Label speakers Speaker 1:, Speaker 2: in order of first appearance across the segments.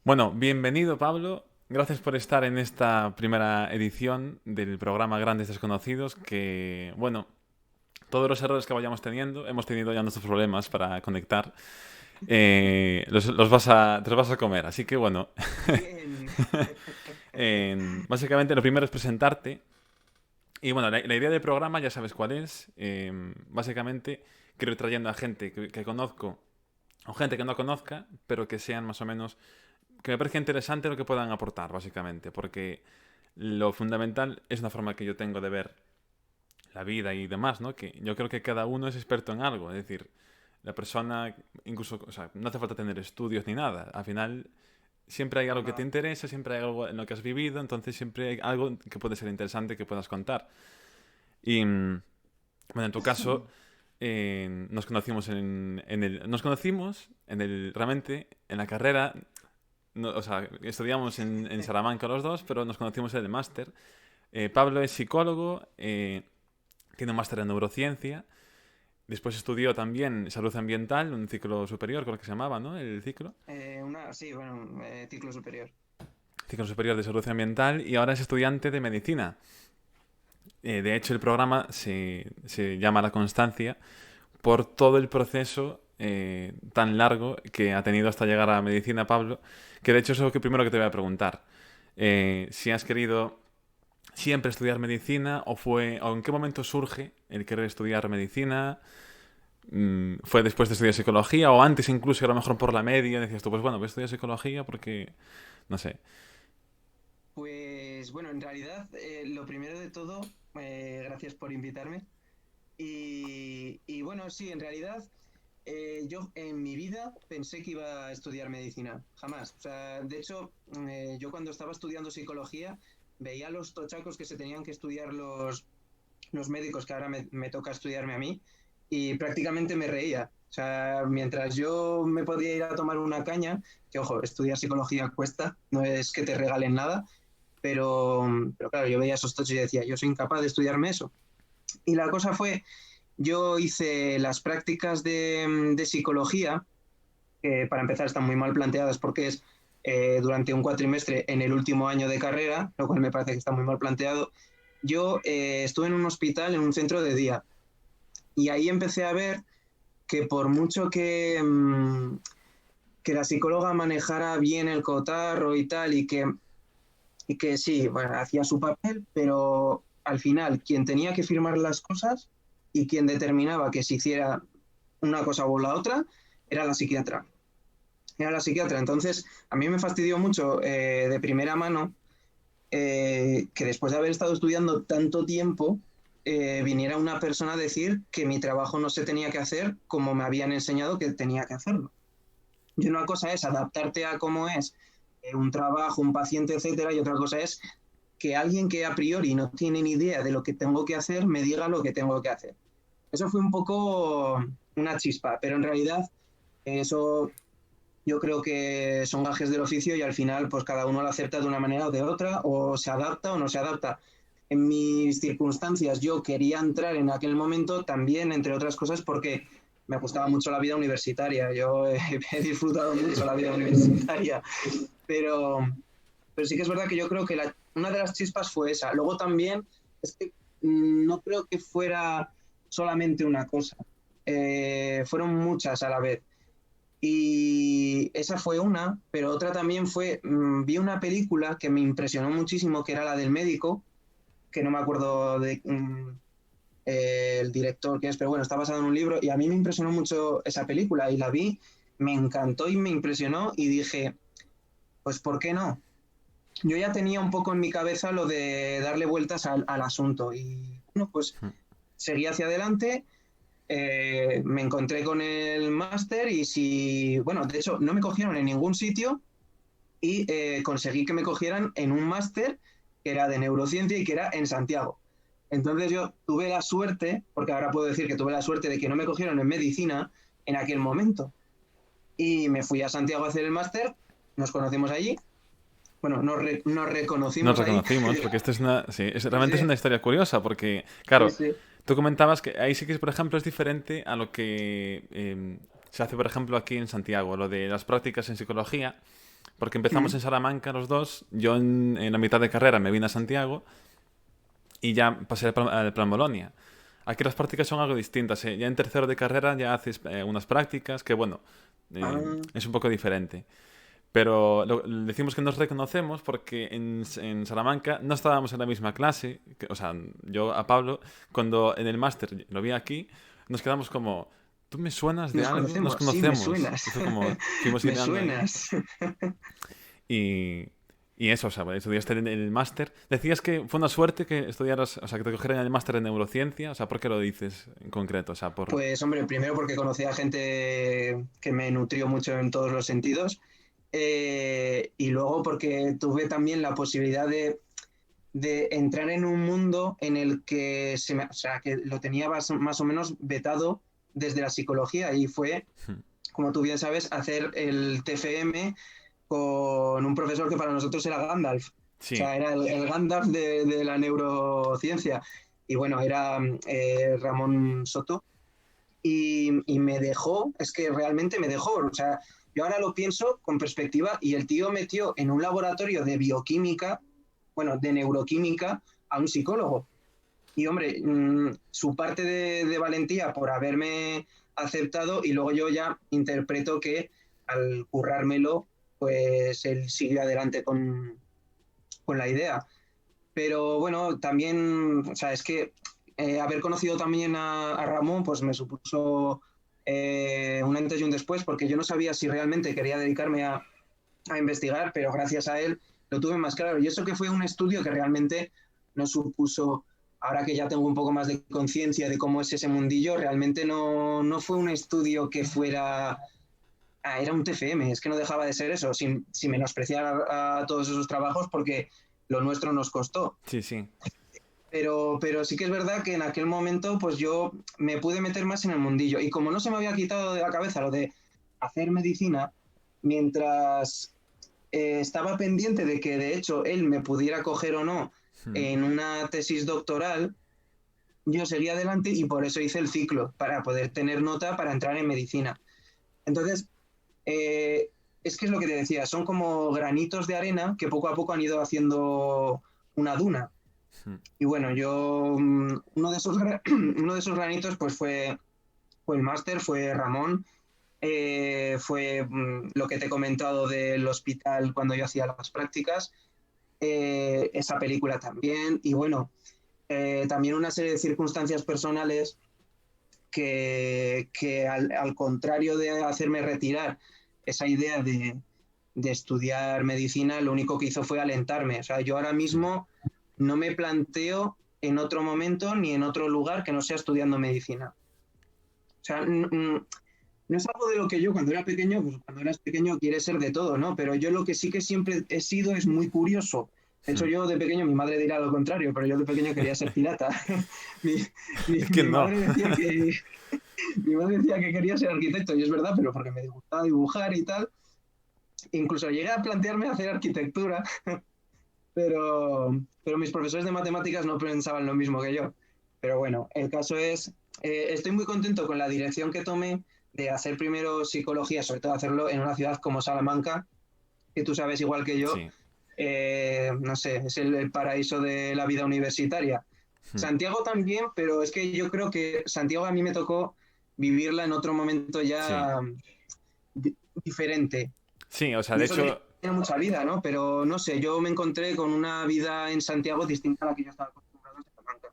Speaker 1: Bueno, bienvenido Pablo. Gracias por estar en esta primera edición del programa Grandes Desconocidos, que, bueno, todos los errores que vayamos teniendo, hemos tenido ya nuestros problemas para conectar, te los vas a comer. Así que, bueno,
Speaker 2: Bien.
Speaker 1: básicamente lo primero es presentarte. Y bueno, la idea del programa ya sabes cuál es. Básicamente, quiero ir trayendo a gente que conozco o gente que no conozca, pero que sean más o menos que me parece interesante lo que puedan aportar, básicamente, porque lo fundamental es una forma que yo tengo de ver la vida y demás, ¿no? Que yo creo que cada uno es experto en algo, es decir, la persona, incluso, o sea, no hace falta tener estudios ni nada, al final siempre hay algo que te
Speaker 2: Va.
Speaker 1: interesa, siempre hay algo en lo que has vivido, entonces siempre hay algo que puede ser interesante que puedas contar. Y, bueno, en tu caso, nos conocimos nos conocimos realmente en la carrera. No, o sea, estudiamos en Salamanca los dos, pero nos conocimos en el máster. Pablo es psicólogo, tiene un máster en neurociencia. Después estudió también salud ambiental, un ciclo superior, creo que se llamaba, ¿no? El ciclo.
Speaker 2: Sí, bueno, ciclo superior.
Speaker 1: Ciclo superior de salud ambiental y ahora es estudiante de medicina. De hecho, el programa se llama La Constancia por todo el proceso tan largo que ha tenido hasta llegar a la medicina, Pablo, que de hecho es lo que primero que te voy a preguntar. Si has querido siempre estudiar medicina o en qué momento surge el querer estudiar medicina. ¿Fue después de estudiar psicología o antes incluso, a lo mejor por la media, decías tú, pues bueno, voy a estudiar psicología porque, no sé.
Speaker 2: Pues bueno, en realidad, lo primero de todo, gracias por invitarme. Y bueno, sí, en realidad, yo en mi vida pensé que iba a estudiar medicina, jamás. O sea, de hecho, yo cuando estaba estudiando psicología veía los tochacos que se tenían que estudiar los médicos, que ahora me toca estudiarme a mí, y prácticamente me reía. O sea, mientras yo me podía ir a tomar una caña, que ojo, estudiar psicología cuesta, no es que te regalen nada, pero claro, yo veía esos tochos y decía, yo soy incapaz de estudiarme eso. Y la cosa fue, yo hice las prácticas de psicología, que para empezar están muy mal planteadas porque es durante un cuatrimestre en el último año de carrera, lo cual me parece que está muy mal planteado. Yo estuve en un hospital, en un centro de día, y ahí empecé a ver que por mucho que la psicóloga manejara bien el cotarro y tal, y que sí, bueno, hacía su papel, pero al final quien tenía que firmar las cosas y quien determinaba que se hiciera una cosa o la otra era la psiquiatra. Era la psiquiatra. Entonces, a mí me fastidió mucho de primera mano que después de haber estado estudiando tanto tiempo, viniera una persona a decir que mi trabajo no se tenía que hacer como me habían enseñado que tenía que hacerlo. Y una cosa es adaptarte a cómo es un trabajo, un paciente, etcétera, y otra cosa es que alguien que a priori no tiene ni idea de lo que tengo que hacer me diga lo que tengo que hacer. Eso fue un poco una chispa, pero en realidad eso yo creo que son gajes del oficio y al final pues cada uno lo acepta de una manera o de otra, o se adapta o no se adapta. En mis circunstancias yo quería entrar en aquel momento también, entre otras cosas, porque me gustaba mucho la vida universitaria. Yo he disfrutado mucho la vida universitaria, pero, pero sí que es verdad que yo creo que una de las chispas fue esa. Luego también es que no creo que fuera solamente una cosa, fueron muchas a la vez. Y esa fue una, pero otra también fue, vi una película que me impresionó muchísimo, que era la del médico, que no me acuerdo de el director que es, pero bueno, está basado en un libro y a mí me impresionó mucho esa película y la vi, me encantó y me impresionó y dije, pues ¿por qué no? Yo ya tenía un poco en mi cabeza lo de darle vueltas al asunto y bueno, pues seguí hacia adelante, me encontré con el máster y si, bueno, de hecho no me cogieron en ningún sitio y conseguí que me cogieran en un máster que era de neurociencia y que era en Santiago. Entonces yo tuve la suerte, porque ahora puedo decir que tuve la suerte de que no me cogieron en medicina en aquel momento. Y me fui a Santiago a hacer el máster, nos conocimos allí, bueno, nos
Speaker 1: Nos
Speaker 2: reconocimos ahí.
Speaker 1: reconocimos, porque esto es una. Sí,
Speaker 2: Sí,
Speaker 1: realmente es
Speaker 2: sí,
Speaker 1: una historia curiosa, porque,
Speaker 2: sí,
Speaker 1: claro,
Speaker 2: sí.
Speaker 1: tú comentabas que ahí sí que, por ejemplo, es diferente a lo que se hace, por ejemplo, aquí en Santiago, lo de las prácticas en psicología. Porque empezamos en Salamanca los dos, yo en la mitad de carrera me vine a Santiago y ya pasé al plan Bolonia. Aquí las prácticas son algo distintas. Ya en tercero de carrera ya haces unas prácticas que, bueno,
Speaker 2: Ah,
Speaker 1: es un poco diferente. Pero decimos que nos reconocemos porque en Salamanca no estábamos en la misma clase. O sea, yo a Pablo, cuando en el máster lo vi aquí, nos quedamos como, ¿tú me suenas de
Speaker 2: nos
Speaker 1: algo? Nos
Speaker 2: conocemos, sí, me
Speaker 1: conocemos.
Speaker 2: suenas.
Speaker 1: Y fue como, fuimos
Speaker 2: Me
Speaker 1: hilando ahí.
Speaker 2: suenas.
Speaker 1: Y, y eso, o sea, estudiaste en el máster. Decías que fue una suerte que estudiaras, o sea, que te cogieran el máster en neurociencia. O sea, ¿por qué lo dices en concreto? O sea, por...
Speaker 2: Pues hombre, primero porque conocí a gente que me nutrió mucho en todos los sentidos. Y luego porque tuve también la posibilidad de entrar en un mundo en el que, o sea, que lo tenía más o menos vetado desde la psicología y fue, como tú bien sabes, hacer el TFM con un profesor que para nosotros era Gandalf. O
Speaker 1: Sí.
Speaker 2: sea, era el Gandalf de la neurociencia. Y bueno, era Ramón Soto. Y me dejó, es que realmente me dejó. O sea, yo ahora lo pienso con perspectiva y el tío metió en un laboratorio de bioquímica, bueno, de neuroquímica, a un psicólogo. Y hombre, su parte de valentía por haberme aceptado y luego yo ya interpreto que al currármelo, pues él siguió adelante con la idea. Pero bueno, también, o sea, es que haber conocido también a Ramón, pues me supuso un antes y un después, porque yo no sabía si realmente quería dedicarme a investigar, pero gracias a él lo tuve más claro. Y eso que fue un estudio que realmente no supuso, ahora que ya tengo un poco más de conciencia de cómo es ese mundillo, realmente no fue un estudio que fuera... Ah, era un TFM, es que no dejaba de ser eso, sin menospreciar a todos esos trabajos, porque lo nuestro nos costó.
Speaker 1: Sí, sí.
Speaker 2: Pero sí que es verdad que en aquel momento pues yo me pude meter más en el mundillo. Y como no se me había quitado de la cabeza lo de hacer medicina, mientras estaba pendiente de que de hecho él me pudiera coger o no en una tesis doctoral, yo seguía adelante y por eso hice el ciclo, para poder tener nota para entrar en medicina. Entonces, eh, es que es lo que te decía, son como granitos de arena que poco a poco han ido haciendo una duna. Y bueno, yo, uno de esos, uno de esos granitos pues fue el máster, fue Ramón, fue lo que te he comentado del hospital cuando yo hacía las prácticas, esa película también, y bueno, también una serie de circunstancias personales que al contrario de hacerme retirar esa idea de estudiar medicina, lo único que hizo fue alentarme. O sea, yo ahora mismo no me planteo en otro momento ni en otro lugar que no sea estudiando medicina. O sea, no es algo de lo que yo cuando era pequeño, pues cuando eras pequeño quieres ser de todo, ¿no? Pero yo lo que sí que siempre he sido es muy curioso. De hecho, yo de pequeño, mi madre dirá lo contrario, pero yo de pequeño quería ser pirata. mi,
Speaker 1: Es que
Speaker 2: mi
Speaker 1: no.
Speaker 2: madre decía que, mi madre decía que quería ser arquitecto, y es verdad, pero porque me gustaba dibujar y tal. Incluso llegué a plantearme hacer arquitectura, pero mis profesores de matemáticas no pensaban lo mismo que yo. Pero bueno, el caso es, estoy muy contento con la dirección que tomé de hacer primero psicología, sobre todo hacerlo en una ciudad como Salamanca, que tú sabes igual que yo,
Speaker 1: Sí.
Speaker 2: no sé, es el paraíso de la vida universitaria. Santiago también, pero es que yo creo que Santiago a mí me tocó vivirla en otro momento
Speaker 1: Sí.
Speaker 2: ya diferente.
Speaker 1: Sí, o sea,
Speaker 2: Y
Speaker 1: de
Speaker 2: eso que
Speaker 1: hecho,
Speaker 2: tiene mucha vida, ¿no? Pero no sé, yo me encontré con una vida en Santiago distinta a la que yo estaba acostumbrado en Salamanca.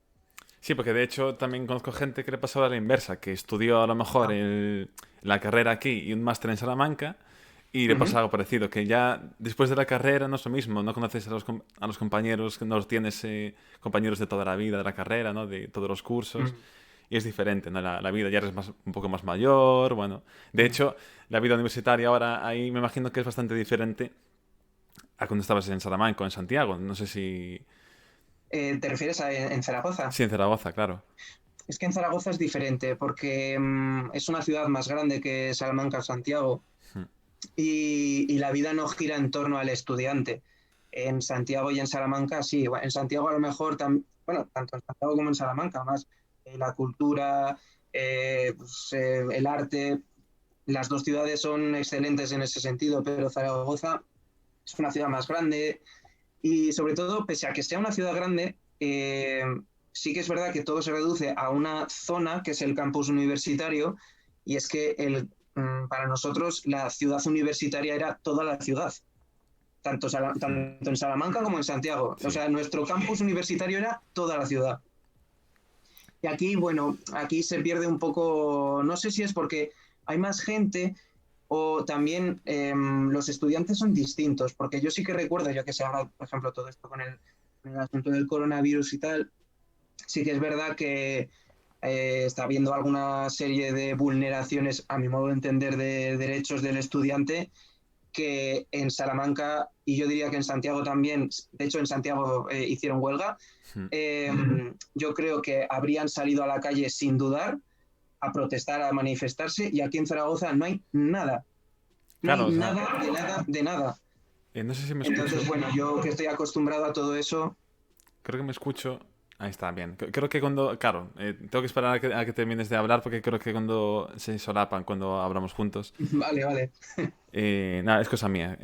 Speaker 1: sí, porque de hecho también conozco gente que le pasó a la inversa, que estudió a lo mejor la carrera aquí y un máster en Salamanca y le pasa
Speaker 2: Ujú,
Speaker 1: algo parecido, que ya después de la carrera no es lo mismo, no conoces a los compañeros, no los tienes compañeros de toda la vida de la carrera, ¿no? De todos los cursos.
Speaker 2: ujú,
Speaker 1: Y es diferente, ¿no? La vida ya eres un poco más mayor, bueno. De
Speaker 2: ujú.
Speaker 1: hecho, la vida universitaria ahora ahí me imagino que es bastante diferente a cuando estabas en Salamanca o en Santiago. No sé si...
Speaker 2: ¿Te refieres a en Zaragoza?
Speaker 1: Sí, en Zaragoza, claro.
Speaker 2: Es que en Zaragoza es diferente porque es una ciudad más grande que Salamanca o Santiago y la vida no gira en torno al estudiante. En Santiago y en Salamanca sí, bueno, en Santiago a lo mejor, bueno, tanto en Santiago como en Salamanca, más la cultura, el arte, las dos ciudades son excelentes en ese sentido, pero Zaragoza es una ciudad más grande y sobre todo, pese a que sea una ciudad grande, sí que es verdad que todo se reduce a una zona que es el campus universitario y es que para nosotros la ciudad universitaria era toda la ciudad,
Speaker 1: Mm,
Speaker 2: tanto en Salamanca como en Santiago. O
Speaker 1: sí.
Speaker 2: sea, nuestro campus universitario era toda la ciudad. Y aquí, bueno, aquí se pierde un poco, no sé si es porque hay más gente o también los estudiantes son distintos, porque yo sí que recuerdo, yo que sé ahora, por ejemplo, todo esto con el asunto del coronavirus y tal, sí que es verdad que está habiendo alguna serie de vulneraciones, a mi modo de entender, de derechos del estudiante que en Salamanca y yo diría que en Santiago también, de hecho en Santiago hicieron huelga,
Speaker 1: Mm.
Speaker 2: eh, yo creo que habrían salido a la calle sin dudar a protestar, a manifestarse y aquí en Zaragoza no hay nada, no hay
Speaker 1: Claro, o sea,
Speaker 2: nada de nada de nada.
Speaker 1: no sé si me
Speaker 2: Entonces,
Speaker 1: escucho.
Speaker 2: bueno, yo que estoy acostumbrado a todo eso,
Speaker 1: Creo que me escucho. Ahí está, bien. Creo que cuando... Claro, tengo que esperar a que termines de hablar porque creo que cuando se solapan, cuando hablamos juntos.
Speaker 2: vale, vale.
Speaker 1: Nada, es cosa mía.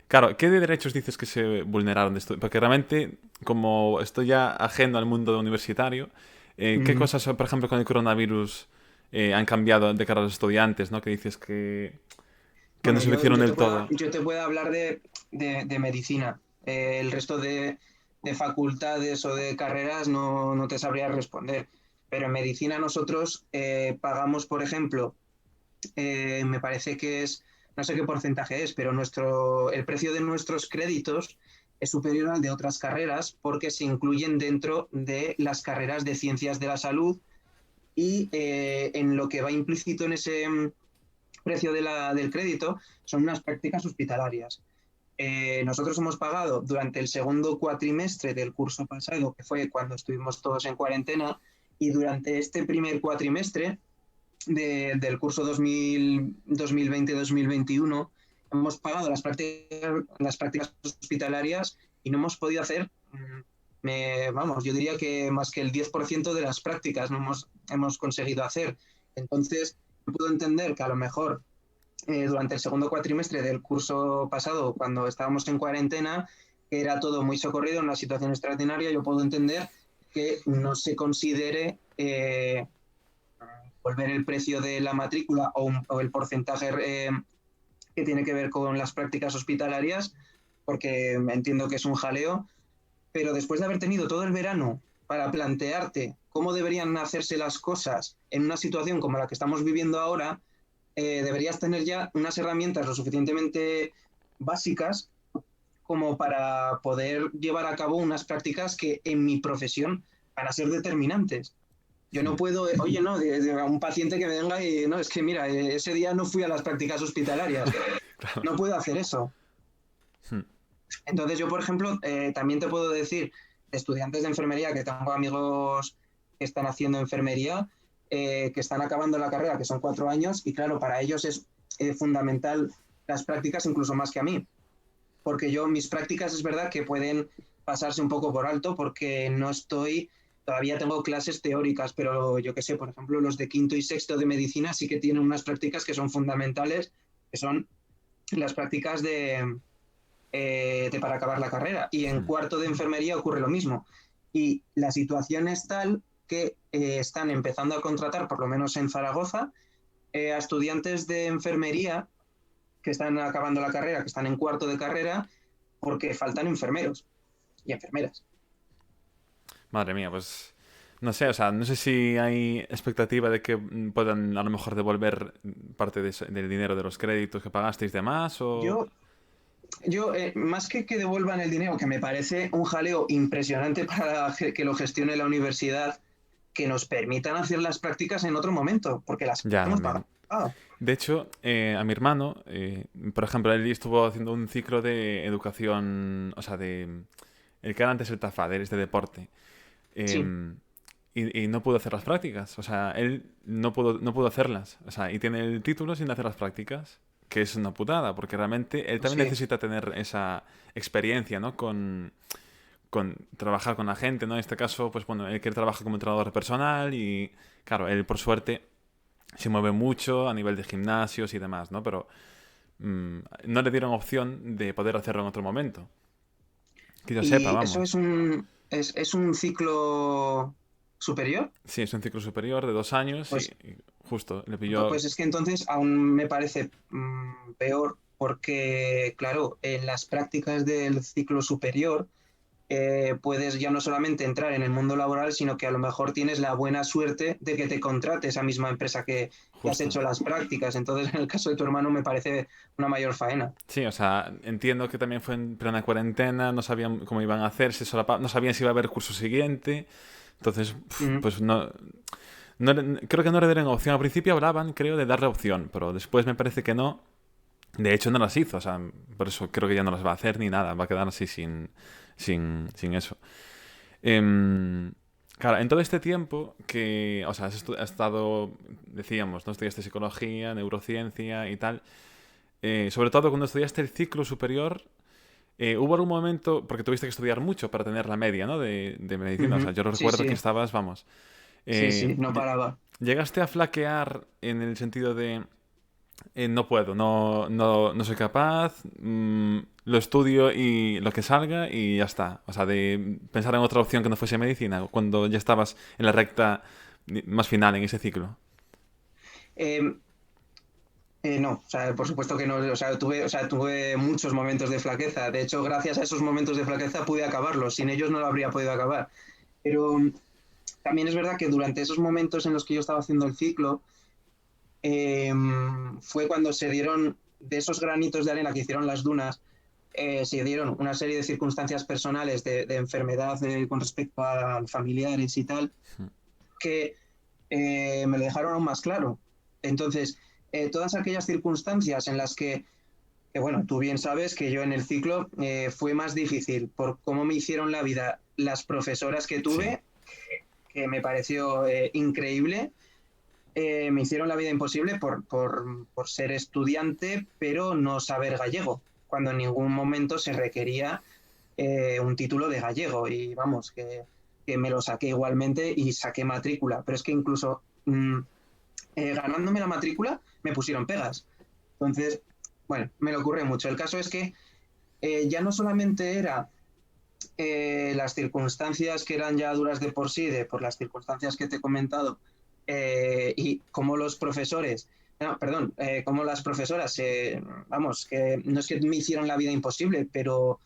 Speaker 1: Claro, ¿qué de derechos dices que se vulneraron de esto? Porque realmente, como estoy ya ajeno al mundo universitario, ¿qué
Speaker 2: Mm.
Speaker 1: cosas, por ejemplo, con el coronavirus han cambiado de cara a los estudiantes, ¿no? Que dices que no
Speaker 2: Bueno,
Speaker 1: se lo hicieron del todo.
Speaker 2: yo te puedo hablar de medicina. El resto de facultades o de carreras no te sabría responder. Pero en medicina nosotros pagamos, por ejemplo, me parece que es, no sé qué porcentaje es, pero el precio de nuestros créditos es superior al de otras carreras porque se incluyen dentro de las carreras de ciencias de la salud y en lo que va implícito en ese precio del crédito son unas prácticas hospitalarias. Nosotros hemos pagado durante el segundo cuatrimestre del curso pasado, que fue cuando estuvimos todos en cuarentena, y durante este primer cuatrimestre del curso 2020-2021 hemos pagado las prácticas hospitalarias y no hemos podido hacer, vamos, yo diría que más que el 10% de las prácticas no hemos conseguido hacer. Entonces, puedo entender que a lo mejor durante el segundo cuatrimestre del curso pasado, cuando estábamos en cuarentena, que era todo muy socorrido en una situación extraordinaria, yo puedo entender que no se considere volver el precio de la matrícula o el porcentaje que tiene que ver con las prácticas hospitalarias, porque entiendo que es un jaleo, pero después de haber tenido todo el verano para plantearte cómo deberían hacerse las cosas en una situación como la que estamos viviendo ahora, deberías tener ya unas herramientas lo suficientemente básicas como para poder llevar a cabo unas prácticas que en mi profesión van a ser determinantes. Yo no puedo, oye, no, a un paciente que me venga y no, es que mira, ese día no fui a las prácticas hospitalarias.
Speaker 1: Claro.
Speaker 2: No puedo hacer eso. Entonces yo, por ejemplo, también te puedo decir de estudiantes de enfermería que tengo amigos que están haciendo enfermería, que están acabando la carrera, que son 4 años, y claro, para ellos es fundamental las prácticas incluso más que a mí, porque yo mis prácticas es verdad que pueden pasarse un poco por alto porque no estoy, todavía tengo clases teóricas, pero yo qué sé, por ejemplo, los de quinto y sexto de medicina sí que tienen unas prácticas que son fundamentales, que son las prácticas para acabar la carrera. Y en cuarto de enfermería ocurre lo mismo. Y la situación es tal que están empezando a contratar, por lo menos en Zaragoza, a estudiantes de enfermería que están acabando la carrera, que están en cuarto de carrera, porque faltan enfermeros y enfermeras.
Speaker 1: Madre mía, pues no sé, o sea, no sé si hay expectativa de que puedan a lo mejor devolver parte del dinero de los créditos que pagasteis de más o...
Speaker 2: Yo, yo más que devuelvan el dinero, que me parece un jaleo impresionante para que lo gestione la universidad, que nos permitan hacer las prácticas en otro momento, porque las
Speaker 1: Ya,
Speaker 2: hemos pagado.
Speaker 1: también. De hecho, a mi hermano, por ejemplo, él estuvo haciendo un ciclo de educación, o sea, de... El que era antes el TAFADER, es de deporte.
Speaker 2: Sí,
Speaker 1: Em, y no pudo hacer las prácticas. O sea, él no pudo hacerlas. O sea, y tiene el título sin hacer las prácticas. Que es una putada, porque realmente él también
Speaker 2: sí,
Speaker 1: necesita tener esa experiencia, ¿no? Con trabajar con la gente, ¿no? En este caso, pues bueno, él quiere trabajar como entrenador personal y, claro, él por suerte se mueve mucho a nivel de gimnasios y demás, ¿no? Pero no le dieron opción de poder hacerlo en otro momento. Que yo sepa,
Speaker 2: ¿Y eso
Speaker 1: vamos.
Speaker 2: es un ciclo superior?
Speaker 1: Sí, es un ciclo superior de 2 años
Speaker 2: Pues,
Speaker 1: y justo le pilló.
Speaker 2: pues es que entonces aún me parece peor porque, claro, en las prácticas del ciclo superior puedes ya no solamente entrar en el mundo laboral, sino que a lo mejor tienes la buena suerte de que te contrate esa misma empresa que has
Speaker 1: Justo.
Speaker 2: hecho las prácticas. Entonces, en el caso de tu hermano me parece una mayor faena.
Speaker 1: Sí, o sea, entiendo que también fue en plena cuarentena, no sabían cómo iban a hacer, no sabían si iba a haber curso siguiente. Entonces,
Speaker 2: Mm,
Speaker 1: pues creo que no le dieron opción. Al principio hablaban, creo, de darle opción, pero después me parece que no. De hecho, no las hizo, o sea, por eso creo que ya no las va a hacer ni nada, va a quedar así sin eso. Em, claro, en todo este tiempo que, o sea, has estado, decíamos, no estudiaste psicología, neurociencia y tal, sobre todo cuando estudiaste el ciclo superior, hubo algún momento, porque tuviste que estudiar mucho para tener la media, ¿no? De medicina, o sea,
Speaker 2: ujú.
Speaker 1: yo
Speaker 2: Sí,
Speaker 1: recuerdo que
Speaker 2: sí,
Speaker 1: estabas, vamos,
Speaker 2: sí,
Speaker 1: eh,
Speaker 2: sí, no
Speaker 1: lle-
Speaker 2: paraba.
Speaker 1: llegaste a flaquear en el sentido de no puedo, no soy capaz, lo estudio y lo que salga y ya está. O sea, de pensar en otra opción que no fuese medicina, cuando ya estabas en la recta más final en ese ciclo.
Speaker 2: Eh, no, o sea, por supuesto que no, o sea, tuve muchos momentos de flaqueza. De hecho, gracias a esos momentos de flaqueza pude acabarlos. Sin ellos no lo habría podido acabar. Pero también es verdad que durante esos momentos en los que yo estaba haciendo el ciclo, eh, fue cuando se dieron de esos granitos de arena que hicieron las dunas, se dieron una serie de circunstancias personales de enfermedad con respecto a familiares y tal, que me lo dejaron aún más claro. Entonces, todas aquellas circunstancias en las que, bueno, tú bien sabes que yo en el ciclo fue más difícil por cómo me hicieron la vida las profesoras que
Speaker 1: Sí,
Speaker 2: tuve, que me pareció increíble. Me hicieron la vida imposible por ser estudiante, pero no saber gallego, cuando en ningún momento se requería un título de gallego. Y vamos, que me lo saqué igualmente y saqué matrícula. Pero es que incluso ganándome la matrícula me pusieron pegas. Entonces, bueno, me lo ocurre mucho. El caso es que ya no solamente era las circunstancias que eran ya duras de por sí, por las circunstancias que te he comentado, y cómo los profesores, no, perdón, cómo las profesoras, vamos, que no es que me hicieron la vida imposible, pero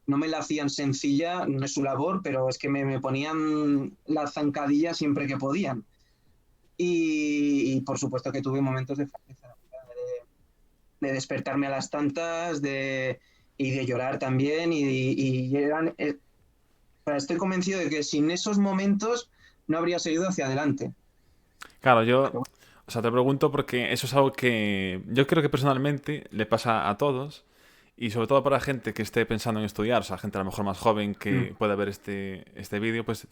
Speaker 2: no me la hacían sencilla, no es su labor, pero es que me ponían la zancadilla siempre que podían. Y por supuesto que tuve momentos de flaqueza, de despertarme a las tantas, y de llorar también, y eran, estoy convencido de que sin esos momentos no habría seguido hacia adelante.
Speaker 1: claro, o sea, te pregunto porque eso es algo que yo creo que personalmente le pasa a todos y sobre todo para gente que esté pensando en estudiar, o sea, gente a lo mejor más joven
Speaker 2: Mm,
Speaker 1: que pueda ver este vídeo, pues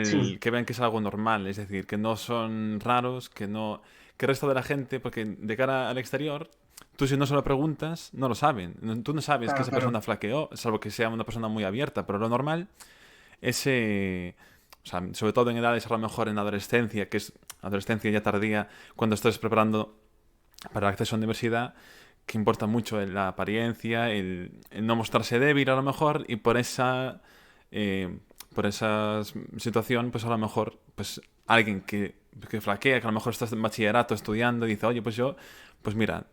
Speaker 2: sí,
Speaker 1: el que vean que es algo normal, es decir, que no son raros, que el resto de la gente, porque de cara al exterior, tú si no se lo preguntas, no lo saben. Tú no sabes que
Speaker 2: claro,
Speaker 1: esa
Speaker 2: claro.
Speaker 1: persona flaqueó, salvo que sea una persona muy abierta, pero lo normal ese, o sea, sobre todo en edades a lo mejor en la adolescencia, que es adolescencia ya tardía, cuando estás preparando para el acceso a la universidad, que importa mucho la apariencia, el no mostrarse débil a lo mejor, y eh, por esa situación, pues a lo mejor, pues alguien que flaquea, que a lo mejor estás en bachillerato estudiando y dice, oye, pues yo, pues mira,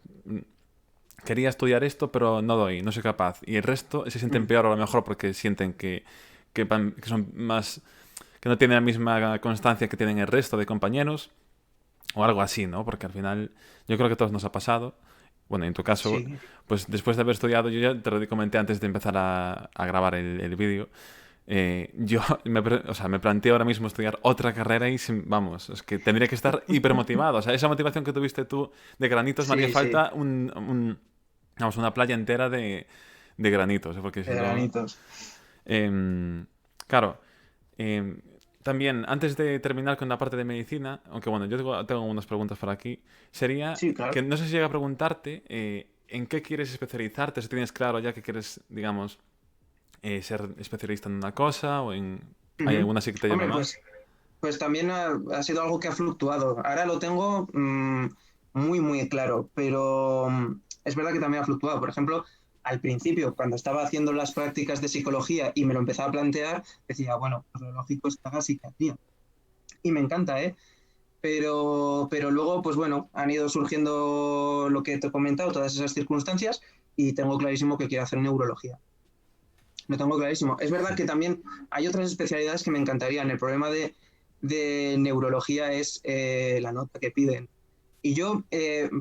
Speaker 1: quería estudiar esto, pero no doy, no soy capaz. Y el resto se sienten
Speaker 2: Mm,
Speaker 1: peor a lo mejor porque sienten que son más, que no tienen la misma constancia que tienen el resto de compañeros o algo así, ¿no? Porque al final yo creo que a todos nos ha pasado. Bueno, en tu caso,
Speaker 2: sí.
Speaker 1: pues después de haber estudiado, yo ya te lo comenté antes de empezar a grabar el vídeo, yo o sea, me planteo ahora mismo estudiar otra carrera y, vamos, es que tendría que estar hipermotivado. O sea, esa motivación que tuviste tú de granitos me haría
Speaker 2: Sí, sí,
Speaker 1: falta vamos, una playa entera de granitos, ¿eh? Porque
Speaker 2: de
Speaker 1: si no...
Speaker 2: granitos.
Speaker 1: em, claro, em, también, antes de terminar con la parte de medicina, aunque bueno, yo tengo unas preguntas por aquí, sería
Speaker 2: Sí,
Speaker 1: que
Speaker 2: claro.
Speaker 1: no sé si llega a preguntarte en qué quieres especializarte, si tienes claro ya que quieres, digamos, ser especialista en una cosa o en... ¿Hay
Speaker 2: Ujú.
Speaker 1: alguna sí que te llame
Speaker 2: Hombre,
Speaker 1: más?
Speaker 2: pues también ha sido algo que ha fluctuado. Ahora lo tengo, muy, muy claro, pero es verdad que también ha fluctuado. Por ejemplo, al principio, cuando estaba haciendo las prácticas de psicología y me lo empezaba a plantear, decía, bueno, pues lo lógico es que haga psiquiatría. Y me encanta, ¿eh? Pero luego, pues bueno, han ido surgiendo lo que te he comentado, todas esas circunstancias, y tengo clarísimo que quiero hacer neurología. Lo tengo clarísimo. Es verdad que también hay otras especialidades que me encantarían. El problema de neurología es la nota que piden. Y yo,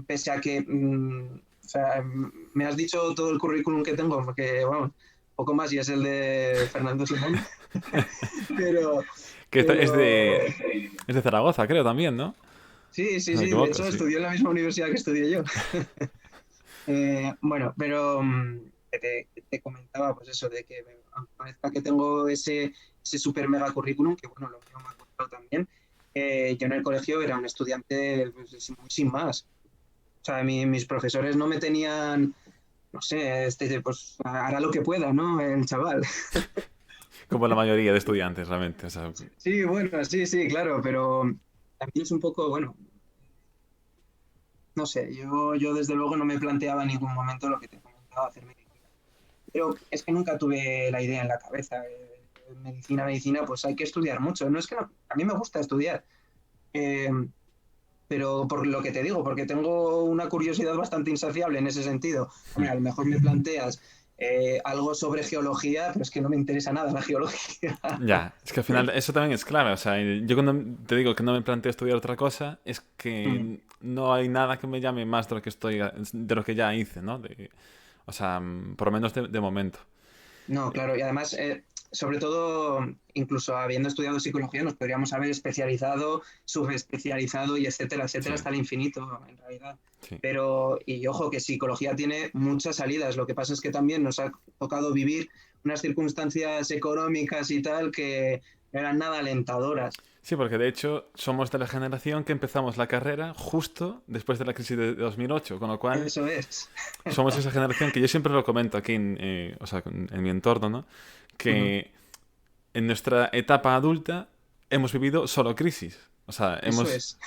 Speaker 2: pese a que o sea, me has dicho todo el currículum que tengo, porque, bueno, poco más y es el de Fernando Simón, pero,
Speaker 1: Que esta
Speaker 2: pero
Speaker 1: es de Zaragoza, creo, también, ¿no?
Speaker 2: sí,
Speaker 1: Si
Speaker 2: sí,
Speaker 1: no me
Speaker 2: sí, de
Speaker 1: equivoco,
Speaker 2: hecho
Speaker 1: sí.
Speaker 2: estudié en la misma universidad que estudié yo. Bueno, pero que te comentaba, pues eso, de que aunque parezca que tengo ese super mega currículum, que bueno, lo mío me ha costado también, yo en el colegio era un estudiante pues, sin más. O sea, mis profesores no me tenían, no sé, pues hará lo que pueda, ¿no? El chaval.
Speaker 1: Como la mayoría de estudiantes, realmente. O sea,
Speaker 2: Sí, bueno, sí, sí, claro, pero también es un poco, bueno, no sé, yo desde luego no me planteaba en ningún momento lo que te comentaba, hacer medicina. Pero es que nunca tuve la idea en la cabeza. Medicina, pues hay que estudiar mucho. No es que no, a mí me gusta estudiar, eh, pero por lo que te digo, porque tengo una curiosidad bastante insaciable en ese sentido. Hombre, a lo mejor me planteas algo sobre geología, pero es que no me interesa nada la geología.
Speaker 1: ya, es que al final eso también es clave. O sea, yo cuando te digo que no me planteo estudiar otra cosa, es que no hay nada que me llame más de lo que de lo que ya hice, ¿no? O sea, por lo menos de momento.
Speaker 2: No, claro, y además, sobre todo, incluso habiendo estudiado psicología, nos podríamos haber especializado, subespecializado y etcétera, etcétera,
Speaker 1: Sí,
Speaker 2: hasta el infinito, en realidad.
Speaker 1: sí.
Speaker 2: Pero, y ojo, que psicología tiene muchas salidas. Lo que pasa es que también nos ha tocado vivir unas circunstancias económicas y tal que no eran nada alentadoras.
Speaker 1: Sí, porque de hecho somos de la generación que empezamos la carrera justo después de la crisis de 2008, con lo cual
Speaker 2: Eso es.
Speaker 1: somos esa generación que yo siempre lo comento aquí o sea, en mi entorno, ¿no?
Speaker 2: Ujú.
Speaker 1: Que en nuestra etapa adulta hemos vivido solo crisis. O sea,
Speaker 2: Eso
Speaker 1: hemos...
Speaker 2: es.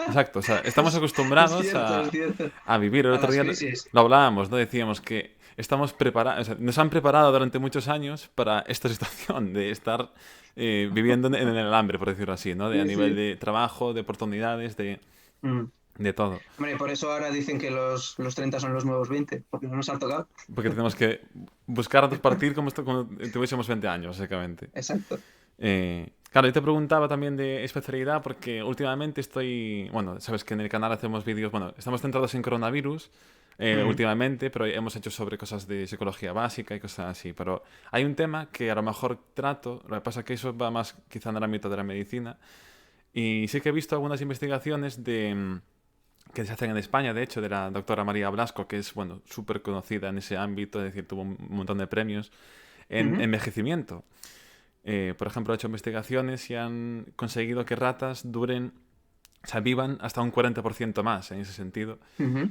Speaker 1: Exacto, o sea, estamos
Speaker 2: Es
Speaker 1: acostumbrados
Speaker 2: cierto, es cierto.
Speaker 1: a vivir. El
Speaker 2: A
Speaker 1: otro
Speaker 2: las
Speaker 1: día
Speaker 2: crisis.
Speaker 1: lo hablábamos, ¿no? Decíamos que estamos preparados, o sea, nos han preparado durante muchos años para esta situación de estar viviendo en el hambre, por decirlo así, ¿no? A
Speaker 2: Sí,
Speaker 1: nivel
Speaker 2: sí.
Speaker 1: de trabajo, de oportunidades,
Speaker 2: Mm.
Speaker 1: de todo.
Speaker 2: Hombre, por eso ahora dicen que los 30 son los nuevos 20 porque no nos ha tocado.
Speaker 1: Porque tenemos que buscarnos partir como cuando tuviésemos 20 años, básicamente.
Speaker 2: Exacto.
Speaker 1: Claro, yo te preguntaba también de especialidad porque últimamente bueno, sabes que en el canal hacemos vídeos, bueno, estamos centrados en coronavirus
Speaker 2: Mm.
Speaker 1: últimamente, pero hemos hecho sobre cosas de psicología básica y cosas así. Pero hay un tema que a lo mejor trato, lo que pasa es que eso va más quizá en el ámbito de la medicina, y sí que he visto algunas investigaciones que se hacen en España, de hecho, de la doctora María Blasco, que es, bueno, súper conocida en ese ámbito, es decir, tuvo un montón de premios en
Speaker 2: Ujú,
Speaker 1: envejecimiento. Por ejemplo, ha hecho investigaciones y han conseguido que ratas duren, o sea, vivan hasta un 40% más en ese sentido.
Speaker 2: ujú.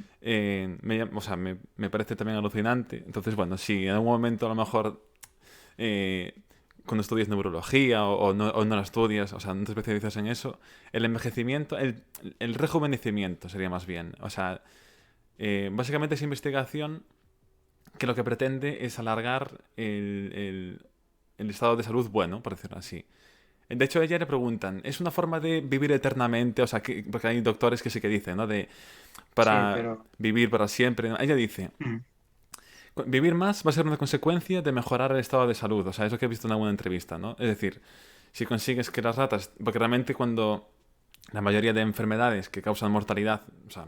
Speaker 1: O sea, me parece también alucinante. Entonces, bueno, si en algún momento a lo mejor eh, cuando estudias neurología o no la estudias, o sea, no te especializas en eso, el envejecimiento, el rejuvenecimiento sería más bien. O sea, básicamente es investigación que lo que pretende es alargar el estado de salud bueno, por decirlo así. De hecho, a ella le preguntan, ¿es una forma de vivir eternamente? O sea, porque hay doctores que sí que dicen, ¿no? De
Speaker 2: Sí,
Speaker 1: para
Speaker 2: pero
Speaker 1: vivir para siempre, ¿no? Ella dice, vivir más va a ser una consecuencia de mejorar el estado de salud. O sea, es lo que he visto en alguna entrevista, ¿no? Es decir, si consigues que las ratas, porque realmente cuando la mayoría de enfermedades que causan mortalidad, o sea,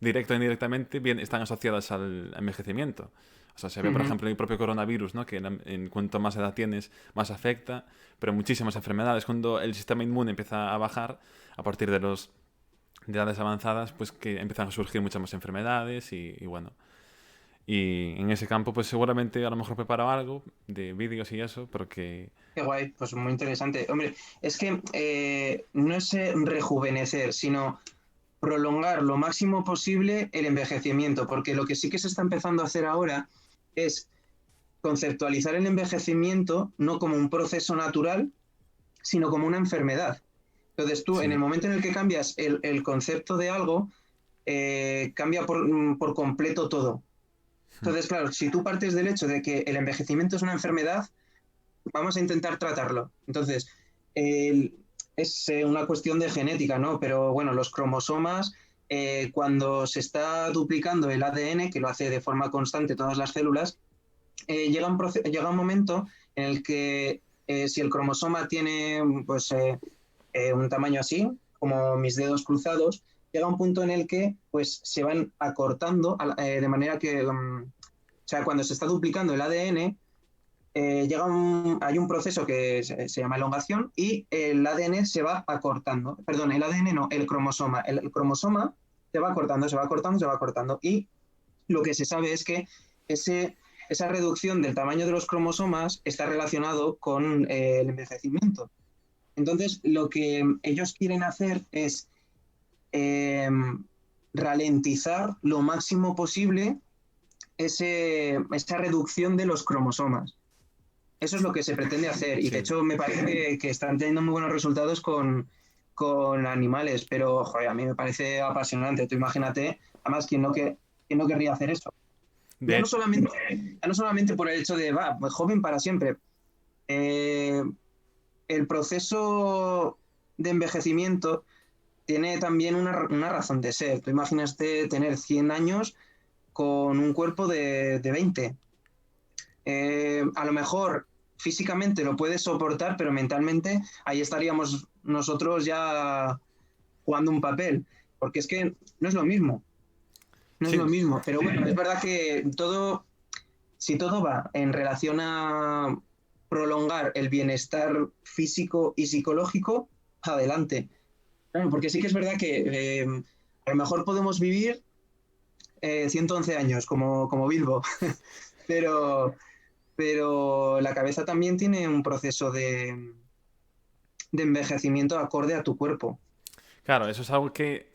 Speaker 1: directa o indirectamente, bien, están asociadas al envejecimiento. O sea, se ve, por
Speaker 2: ujú.
Speaker 1: ejemplo, el propio coronavirus, ¿no? Que en cuanto más edad tienes, más afecta, pero muchísimas enfermedades, cuando el sistema inmune empieza a bajar, a partir de edades avanzadas, pues que empiezan a surgir muchas más enfermedades y bueno. Y en ese campo, pues seguramente a lo mejor preparo algo de vídeos y eso, porque
Speaker 2: Qué guay, pues muy interesante. Hombre, es que no es rejuvenecer, sino prolongar lo máximo posible el envejecimiento, porque lo que sí que se está empezando a hacer ahora es conceptualizar el envejecimiento no como un proceso natural, sino como una enfermedad. Entonces tú, en el
Speaker 1: sí,
Speaker 2: momento en el que cambias el concepto de algo, cambia por completo todo. Entonces, claro, si tú partes del hecho de que el envejecimiento es una enfermedad, vamos a intentar tratarlo. Entonces, es una cuestión de genética, ¿no? Pero bueno, los cromosomas, cuando se está duplicando el ADN, que lo hace de forma constante todas las células, llega un momento en el que si el cromosoma tiene pues, un tamaño así, como mis dedos cruzados, llega un punto en el que pues, se van acortando de manera que, o sea, cuando se está duplicando el ADN, hay un proceso que se llama elongación y el ADN se va acortando. Perdón, el ADN no, el cromosoma. El cromosoma se va acortando, se va acortando, se va acortando. Y lo que se sabe es que esa reducción del tamaño de los cromosomas está relacionado con el envejecimiento. Entonces, lo que ellos quieren hacer es eh, ralentizar lo máximo posible esa reducción de los cromosomas. Eso es lo que se pretende hacer y de hecho me parece que están teniendo muy buenos resultados con animales, pero joder, a mí me parece apasionante. Tú imagínate, además, ¿quién no querría hacer eso? Ya no
Speaker 1: De,
Speaker 2: solamente, ya no solamente por el hecho de, pues joven para siempre. Eh, el proceso de envejecimiento tiene también una razón de ser. Tú imagínate tener 100 años con un cuerpo de 20. A lo mejor físicamente lo puedes soportar, pero mentalmente ahí estaríamos nosotros ya jugando un papel, porque es que no es lo mismo, no es
Speaker 1: sí,
Speaker 2: lo mismo, pero bueno, es verdad que si todo va en relación a prolongar el bienestar físico y psicológico, adelante. Claro, porque sí que es verdad que a lo mejor podemos vivir 111 años como Bilbo, pero, pero la cabeza también tiene un proceso de envejecimiento acorde a tu cuerpo.
Speaker 1: claro, eso es algo que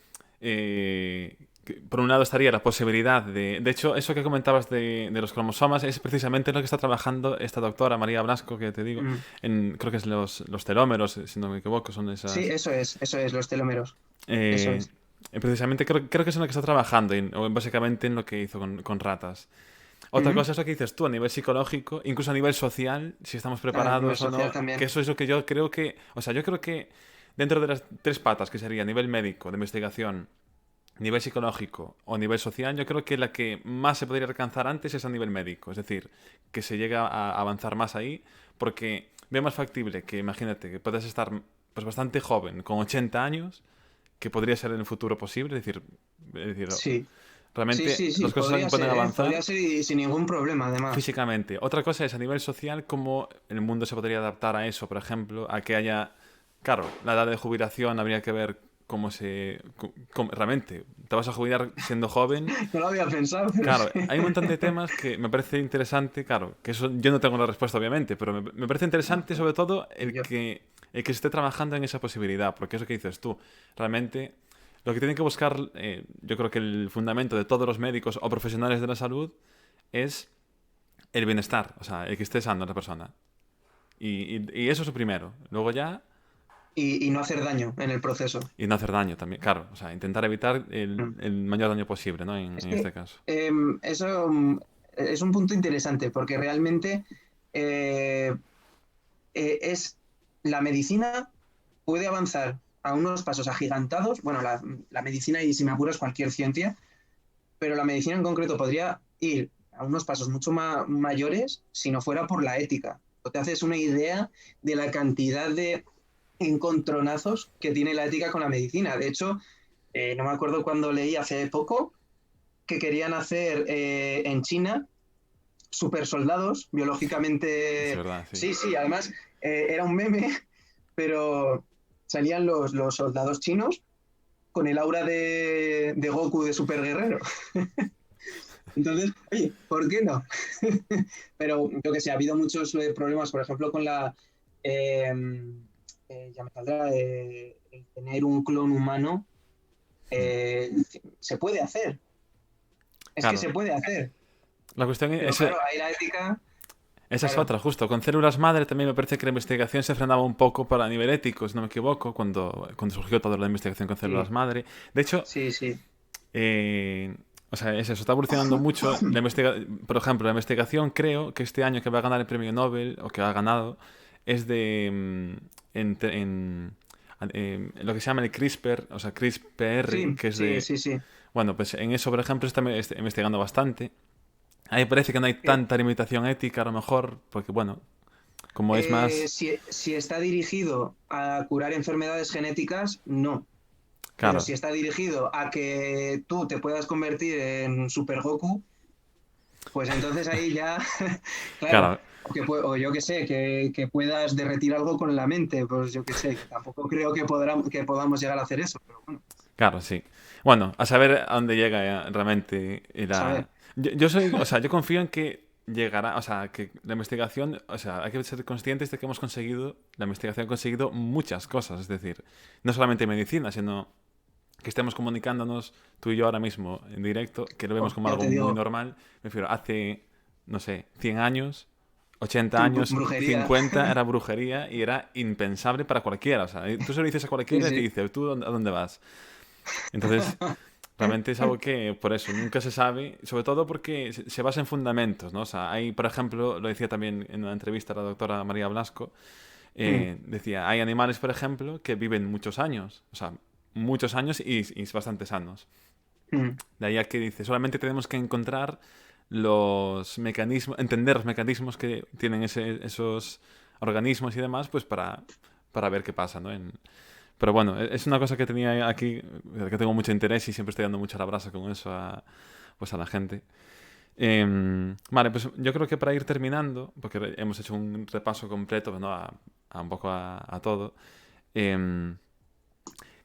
Speaker 1: por un lado estaría la posibilidad de hecho, eso que comentabas de los cromosomas es precisamente lo que está trabajando esta doctora María Blasco, que te digo,
Speaker 2: Mm.
Speaker 1: creo que es los telómeros, si no me equivoco, son
Speaker 2: Sí,
Speaker 1: esas...
Speaker 2: eso es, los telómeros. Eso
Speaker 1: Eh,
Speaker 2: es.
Speaker 1: precisamente creo que es en lo que está trabajando, o básicamente en lo que hizo con ratas. Otra
Speaker 2: Ujú.
Speaker 1: cosa es lo que dices tú a nivel psicológico, incluso a nivel social, si estamos
Speaker 2: A nivel
Speaker 1: preparados o
Speaker 2: social
Speaker 1: no, que
Speaker 2: también.
Speaker 1: eso es lo que yo creo que, o sea, yo creo que dentro de las tres patas, que sería nivel médico, de investigación, nivel psicológico o nivel social, yo creo que la que más se podría alcanzar antes es a nivel médico, es decir, que se llega a avanzar más ahí, porque veo más factible que, imagínate, que puedas estar pues bastante joven, con 80 años, que podría ser en el futuro posible, es decir,
Speaker 2: Sí, sí,
Speaker 1: realmente
Speaker 2: sí, sí,
Speaker 1: las cosas pueden
Speaker 2: podría
Speaker 1: avanzar
Speaker 2: ser y sin ningún problema, además.
Speaker 1: físicamente. Otra cosa es a nivel social, cómo el mundo se podría adaptar a eso, por ejemplo, a que haya, claro, la edad de jubilación habría que ver realmente, te vas a jubilar siendo joven.
Speaker 2: No lo había pensado, pero
Speaker 1: Claro,
Speaker 2: sí.
Speaker 1: hay un montón de temas que me parece interesante, claro, que eso yo no tengo la respuesta obviamente, pero me parece interesante sobre todo
Speaker 2: Y yo.
Speaker 1: el que se esté trabajando en esa posibilidad, porque eso que dices tú, realmente lo que tienen que buscar, yo creo que el fundamento de todos los médicos o profesionales de la salud es el bienestar, o sea, el que esté sano la persona. Y eso es lo primero. Luego ya,
Speaker 2: Y no hacer daño en el proceso.
Speaker 1: y no hacer daño también, claro, o sea, intentar evitar
Speaker 2: Mm.
Speaker 1: el mayor daño posible, ¿no?
Speaker 2: Es
Speaker 1: En
Speaker 2: que
Speaker 1: este caso.
Speaker 2: eso es un punto interesante porque realmente eh, es la medicina puede avanzar a unos pasos agigantados. Bueno, la medicina y si me apuras cualquier ciencia, pero la medicina en concreto podría ir a unos pasos mucho mayores si no fuera por la ética. O te haces una idea de la cantidad de encontronazos que tiene la ética con la medicina. De hecho, no me acuerdo cuando leí hace poco que querían hacer en China super soldados
Speaker 1: Es
Speaker 2: biológicamente.
Speaker 1: verdad, sí.
Speaker 2: Sí, sí, además era un meme, pero salían los soldados chinos con el aura de Goku de super guerrero. Entonces, oye, ¿por qué no? Pero yo que sé, ha habido muchos problemas, por ejemplo, con eh, ya me saldrá, el tener un clon humano.
Speaker 1: Mm.
Speaker 2: eh, Se puede hacer, es que
Speaker 1: Claro,
Speaker 2: se puede hacer,
Speaker 1: la cuestión
Speaker 2: pero
Speaker 1: es,
Speaker 2: claro, ahí la ética,
Speaker 1: esa es
Speaker 2: claro,
Speaker 1: otra, justo. Con células madre también me parece que la investigación se frenaba un poco para nivel ético, si no me equivoco, cuando surgió toda la investigación con células
Speaker 2: sí,
Speaker 1: madre. De hecho,
Speaker 2: sí, sí.
Speaker 1: eh, o sea, es eso, está evolucionando mucho. Por ejemplo, la investigación, creo que este año que va a ganar el premio Nobel, o que ha ganado, es de lo que se llama el CRISPR, o sea, CRISPR,
Speaker 2: Sí,
Speaker 1: que es
Speaker 2: sí,
Speaker 1: de...
Speaker 2: sí, sí.
Speaker 1: Bueno, pues en eso, por ejemplo, está investigando bastante. Ahí parece que no hay tanta limitación ética, a lo mejor, porque, bueno, como es más...
Speaker 2: Si está dirigido a curar enfermedades genéticas, no. Pero
Speaker 1: Claro,
Speaker 2: si está dirigido a que tú te puedas convertir en Super Goku, pues entonces ahí ya, claro,
Speaker 1: claro,
Speaker 2: o yo que sé, que puedas derretir algo con la mente, pues yo que sé, que tampoco creo que podamos llegar a hacer eso, pero bueno,
Speaker 1: claro, sí. Bueno, a saber a dónde llega realmente
Speaker 2: saber.
Speaker 1: Yo soy, o sea, yo confío en que llegará, o sea, que la investigación, o sea, hay que ser conscientes de que la investigación ha conseguido muchas cosas, es decir, no solamente medicina, sino que estemos comunicándonos tú y yo ahora mismo en directo, que lo vemos como
Speaker 2: Ya
Speaker 1: algo
Speaker 2: te
Speaker 1: muy
Speaker 2: digo,
Speaker 1: normal. Me refiero, hace, no sé, 100 años, 80 años,
Speaker 2: brujería.
Speaker 1: 50 era brujería y era impensable para cualquiera. O sea, tú se lo dices a
Speaker 2: Sí,
Speaker 1: cualquiera y te
Speaker 2: sí.
Speaker 1: dice, ¿tú a dónde vas? Entonces, realmente es algo que, por eso, nunca se sabe, sobre todo porque se basa en fundamentos, ¿no? O sea, hay, por ejemplo, lo decía también en una entrevista a la doctora María Blasco,
Speaker 2: Mm,
Speaker 1: decía, hay animales, por ejemplo, que viven muchos años, o sea, muchos años y bastante sanos.
Speaker 2: mm.
Speaker 1: De ahí a que dice, solamente tenemos que encontrar los mecanismos, entender los mecanismos que tienen esos organismos y demás, pues para ver qué pasa, ¿no? Pero bueno, es una cosa que tenía aquí, que tengo mucho interés y siempre estoy dando mucha la brasa con eso pues a la gente. Vale, pues yo creo que para ir terminando, porque hemos hecho un repaso completo, ¿no? A un poco a todo. em,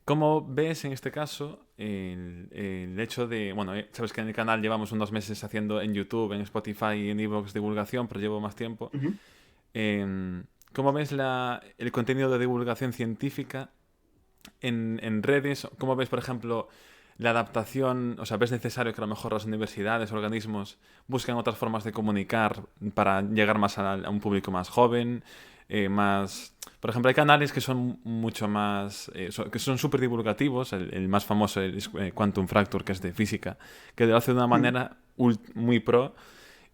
Speaker 1: ¿Cómo ves en este caso el hecho de, bueno, sabes que en el canal llevamos unos meses haciendo en YouTube, en Spotify y en Evox divulgación, pero llevo más tiempo.
Speaker 2: Ujú.
Speaker 1: ¿Cómo ves el contenido de divulgación científica en redes? ¿Cómo ves, por ejemplo, la adaptación? O sea, ¿ves necesario que a lo mejor las universidades, organismos busquen otras formas de comunicar para llegar más a un público más joven? Más... Por ejemplo, hay canales que son mucho más... que son súper divulgativos. El más famoso es Quantum Fracture, que es de física, que lo hace de una
Speaker 2: Mm.
Speaker 1: manera muy pro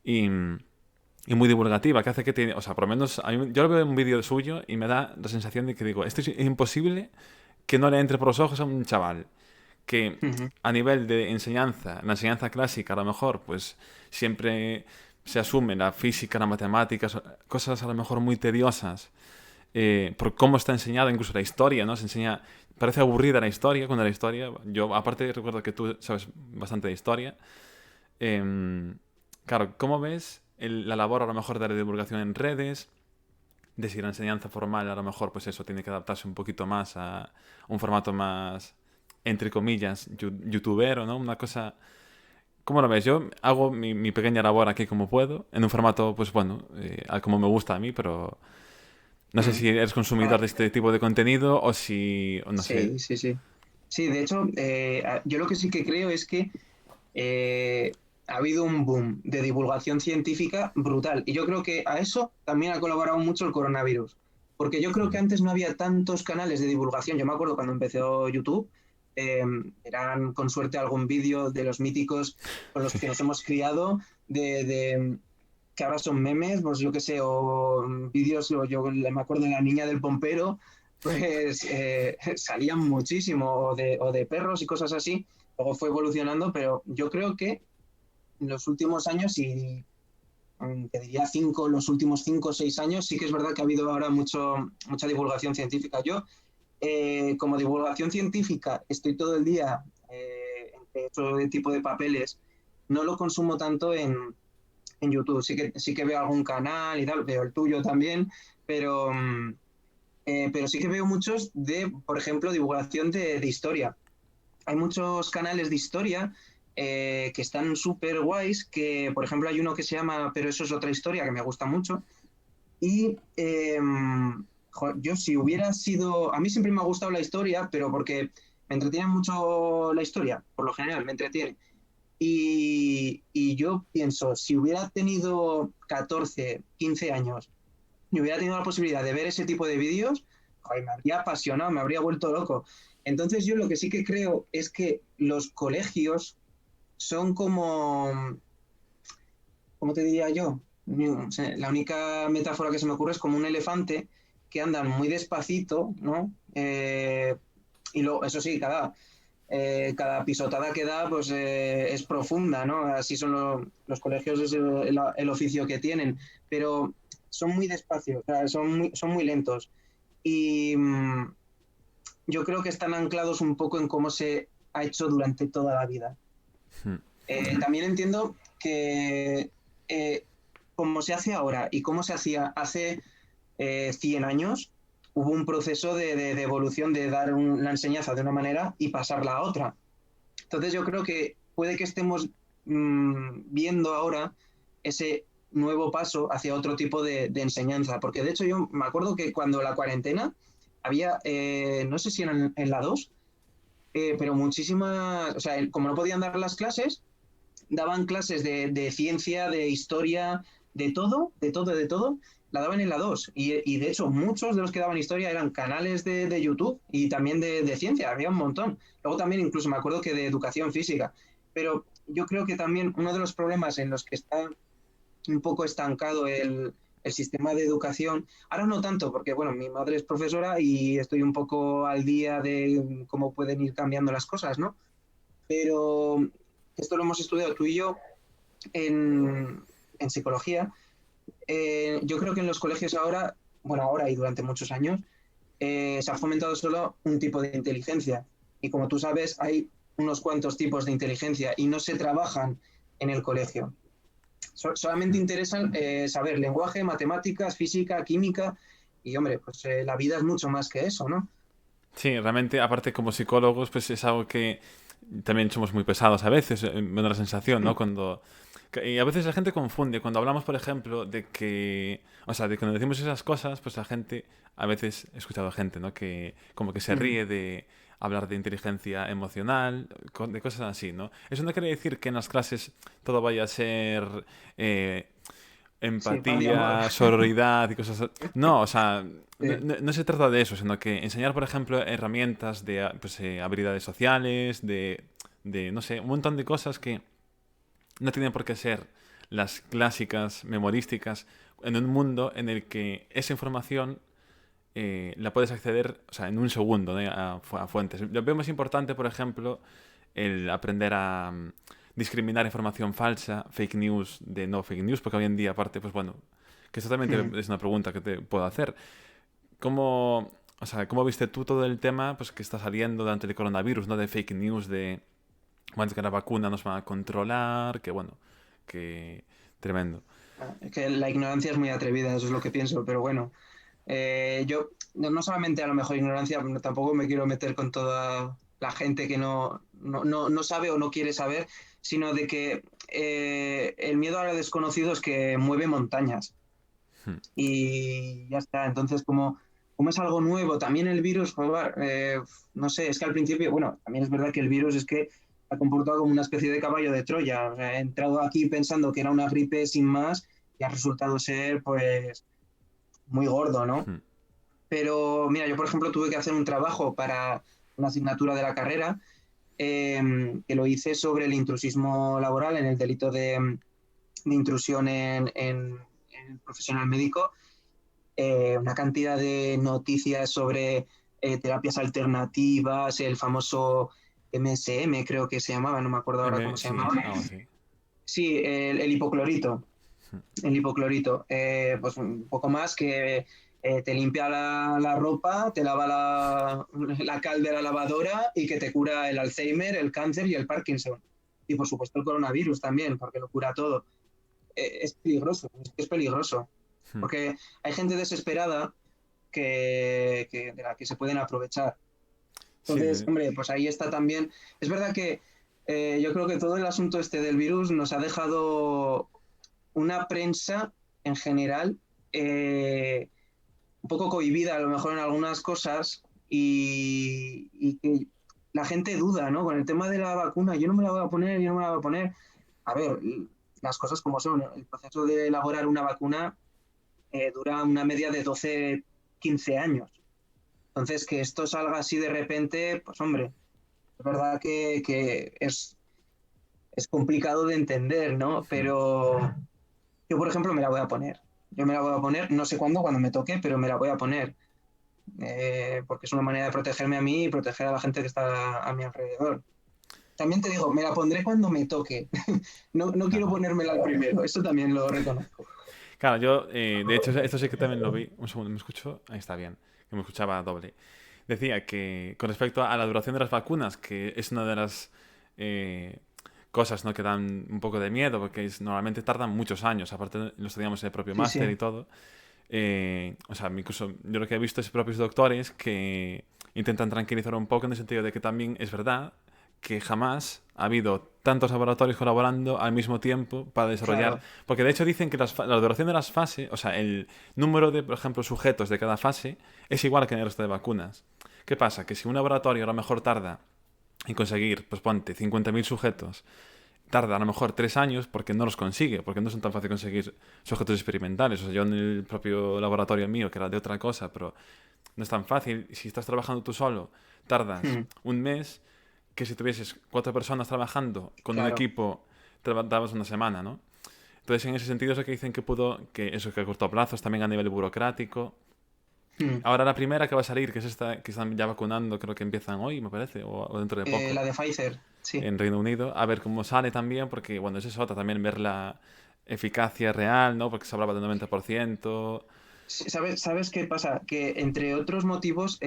Speaker 1: y, y muy divulgativa, que hace que tiene... O sea, por lo menos yo lo veo en un vídeo suyo y me da la sensación de que digo, esto es imposible que no le entre por los ojos a un chaval que
Speaker 2: Ujú.
Speaker 1: a nivel de enseñanza, la enseñanza clásica a lo mejor, pues siempre se asume la física, la matemática, cosas a lo mejor muy tediosas, por cómo está enseñado, incluso la historia, ¿no? Se enseña, parece aburrida la historia, cuando la historia, yo aparte recuerdo que tú sabes bastante de historia. Em, claro, ¿cómo ves la labor a lo mejor de la divulgación en redes? De si la enseñanza formal a lo mejor pues eso tiene que adaptarse un poquito más a un formato más entre comillas youtubero, ¿no? Una cosa... ¿Cómo lo ves? Yo hago mi pequeña labor aquí como puedo, en un formato pues bueno, como me gusta a mí, pero no sé
Speaker 2: Mm.
Speaker 1: si eres consumidor
Speaker 2: Ah,
Speaker 1: de este tipo de contenido o si... o no sé.
Speaker 2: sí, sí, sí. Sí, de hecho, yo lo que sí que creo es que ha habido un boom de divulgación científica brutal. Y yo creo que a eso también ha colaborado mucho el coronavirus. Porque yo creo que
Speaker 1: Mm.
Speaker 2: antes no había tantos canales de divulgación. Yo me acuerdo cuando empezó YouTube, eh, eran con suerte algún vídeo de los míticos con los
Speaker 1: Sí.
Speaker 2: que nos hemos criado, que ahora son memes, pues yo qué sé, o vídeos, o yo me acuerdo de la niña del pompero, pues salían muchísimo, o de perros y cosas así. Luego fue evolucionando, pero yo creo que en los últimos años, y te diría los últimos 5 o 6 años, sí que es verdad que ha habido ahora mucha divulgación científica. Yo, como divulgación científica, estoy todo el día en otro tipo de papeles, no lo consumo tanto en YouTube. Sí que veo algún canal y tal, veo el tuyo también, pero, pero sí que veo muchos de, por ejemplo, divulgación de historia. Hay muchos canales de historia que están súper guays, que por ejemplo hay uno que se llama Pero eso es otra historia, que me gusta mucho. Y yo si hubiera sido, a mí siempre me ha gustado la historia, pero porque me entretiene mucho la historia, por lo general, me entretiene. Y yo pienso, si hubiera tenido 14 15 años y hubiera tenido la posibilidad de ver ese tipo de vídeos, joder, me habría apasionado, me habría vuelto loco. Entonces yo lo que sí que creo es que los colegios son como, ¿cómo te diría yo? O sea, la única metáfora que se me ocurre es como un elefante que andan muy despacito, ¿no? Y luego, eso sí, cada pisotada que da pues es profunda, ¿no? Así son los colegios, es el oficio que tienen, pero son muy despacios, o sea, son muy lentos. Y yo creo que están anclados un poco en cómo se ha hecho durante toda la vida.
Speaker 1: Hmm.
Speaker 2: También entiendo que eh, como se hace ahora y cómo se hacía hace 100 años, hubo un proceso de evolución de dar la enseñanza de una manera y pasarla a otra. Entonces yo creo que puede que estemos viendo ahora ese nuevo paso hacia otro tipo de enseñanza, porque de hecho yo me acuerdo que cuando la cuarentena había, no sé si en la 2, pero muchísimas, o sea, como no podían dar las clases, daban clases de ciencia, de historia, de todo, la daban en la 2. Y de hecho, muchos de los que daban historia eran canales de YouTube y también de ciencia, había un montón. Luego también incluso me acuerdo que de educación física. Pero yo creo que también uno de los problemas en los que está un poco estancado el sistema de educación, ahora no tanto, porque bueno, mi madre es profesora y estoy un poco al día de cómo pueden ir cambiando las cosas, ¿no? Pero esto lo hemos estudiado tú y yo en psicología. Yo creo que en los colegios ahora, bueno, ahora y durante muchos años, se ha fomentado solo un tipo de inteligencia. Y como tú sabes, hay unos cuantos tipos de inteligencia y no se trabajan en el colegio. Solamente interesan saber lenguaje, matemáticas, física, química y, hombre, pues la vida es mucho más que eso, ¿no?
Speaker 1: Sí, realmente, aparte como psicólogos, pues es algo que también somos muy pesados a veces, me da la sensación, ¿no? Y a veces la gente confunde, cuando hablamos, por ejemplo, de que, o sea, de cuando decimos esas cosas, pues la gente, a veces he escuchado gente, ¿no? Que como que se ríe de hablar de inteligencia emocional, de cosas así, ¿no? Eso no quiere decir que en las clases todo vaya a ser eh,
Speaker 2: Sí, pan y amor.
Speaker 1: empatía, sororidad y cosas así. No, o sea,
Speaker 2: Sí,
Speaker 1: no se trata de eso, sino que enseñar, por ejemplo, herramientas de pues, habilidades sociales, no sé, un montón de cosas que no tienen por qué ser las clásicas memorísticas en un mundo en el que esa información la puedes acceder, o sea, en un segundo, ¿no? A fuentes. Lo veo más importante, por ejemplo, el aprender a discriminar información falsa, fake news de no fake news, porque hoy en día, aparte, pues bueno, que esto también es una pregunta que te puedo hacer. ¿Cómo, o sea, cómo viste tú todo el tema pues, que está saliendo durante el coronavirus, ¿no? De fake news, de bueno, que la vacuna nos va a controlar, que bueno, que tremendo.
Speaker 2: es que la ignorancia es muy atrevida, eso es lo que pienso, pero bueno, yo no solamente a lo mejor ignorancia, tampoco me quiero meter con toda la gente que no sabe o no quiere saber, sino de que el miedo a lo desconocido es que mueve montañas
Speaker 1: Hmm.
Speaker 2: y ya está. Entonces, como es algo nuevo, también el virus, pues, no sé, es que al principio, bueno, también es verdad que el virus es que ha comportado como una especie de caballo de Troya. O sea, he entrado aquí pensando que era una gripe sin más y ha resultado ser, pues, muy gordo, ¿no?
Speaker 1: Hmm.
Speaker 2: Pero mira, yo por ejemplo tuve que hacer un trabajo para una asignatura de la carrera que lo hice sobre el intrusismo laboral en el delito de intrusión en el profesional médico. Una cantidad de noticias sobre terapias alternativas, el famoso MSM creo que se llamaba, no me acuerdo ahora cómo se
Speaker 1: Sí,
Speaker 2: llamaba.
Speaker 1: algo así.
Speaker 2: Sí, el hipoclorito.
Speaker 1: Hmm.
Speaker 2: El hipoclorito, pues un poco más que te limpia la ropa, te lava la cal de la lavadora y que te cura el Alzheimer, el cáncer y el Parkinson. Y por supuesto el coronavirus también, porque lo cura todo. Es peligroso, es peligroso.
Speaker 1: Hmm.
Speaker 2: Porque hay gente desesperada de la que se pueden aprovechar.
Speaker 1: Sí,
Speaker 2: Entonces, hombre, pues ahí está también. Es verdad que yo creo que todo el asunto este del virus nos ha dejado una prensa en general un poco cohibida a lo mejor en algunas cosas y que la gente duda, ¿no? Con el tema de la vacuna, yo no me la voy a poner, yo no me la voy a poner. A ver, las cosas como son, el proceso de elaborar una vacuna dura una media de 12 15 años. Entonces, que esto salga así de repente, pues hombre, es verdad que es complicado de entender, ¿no?
Speaker 1: Mm.
Speaker 2: Pero yo, por ejemplo, me la voy a poner. Yo me la voy a poner, no sé cuándo, cuando me toque, pero me la voy a poner. Porque es una manera de protegerme a mí y proteger a la gente que está a mi alrededor. También te digo, me la pondré cuando me toque. No, no quiero
Speaker 1: Claro.
Speaker 2: ponérmela al primero, eso también lo reconozco.
Speaker 1: Claro, yo, de hecho, esto sí que también lo vi. Un segundo, ¿me escucho? Ahí está bien, que me escuchaba doble. Decía que con respecto a la duración de las vacunas, que es una de las eh, cosas, ¿no?, que dan un poco de miedo, porque normalmente tardan muchos años, aparte lo estudiamos en el propio
Speaker 2: Sí, sí.
Speaker 1: máster y todo. O sea, incluso yo lo que he visto es propios doctores que intentan tranquilizar un poco en el sentido de que también es verdad que jamás ha habido tantos laboratorios colaborando al mismo tiempo para desarrollar.
Speaker 2: Claro.
Speaker 1: Porque de hecho dicen que la duración de las fases, o sea, el número de, por ejemplo, sujetos de cada fase es igual que en el resto de vacunas. ¿Qué pasa? Que si un laboratorio a lo mejor tarda en conseguir, pues ponte, 50.000 sujetos, tarda a lo mejor 3 años porque no los consigue, porque no son tan fácil conseguir sujetos experimentales. O sea, yo en el propio laboratorio mío, que era de otra cosa, pero no es tan fácil. Si estás trabajando tú solo, tardas
Speaker 2: Mm,
Speaker 1: un mes, que si tuvieses 4 personas trabajando con un
Speaker 2: claro.
Speaker 1: equipo, te tardabas una semana, ¿no? Entonces, en ese sentido, es lo que dicen que pudo, que eso, que a corto plazos, también a nivel burocrático.
Speaker 2: Mm.
Speaker 1: Ahora la primera que va a salir, que es esta, que están ya vacunando, creo que empiezan hoy, me parece, o dentro de poco,
Speaker 2: La de Pfizer, sí.
Speaker 1: en Reino Unido, a ver cómo sale también, porque, bueno, eso es otra, también ver la eficacia real, ¿no? Porque se hablaba del 90%.
Speaker 2: Sí, ¿sabes qué pasa? Que entre otros motivos,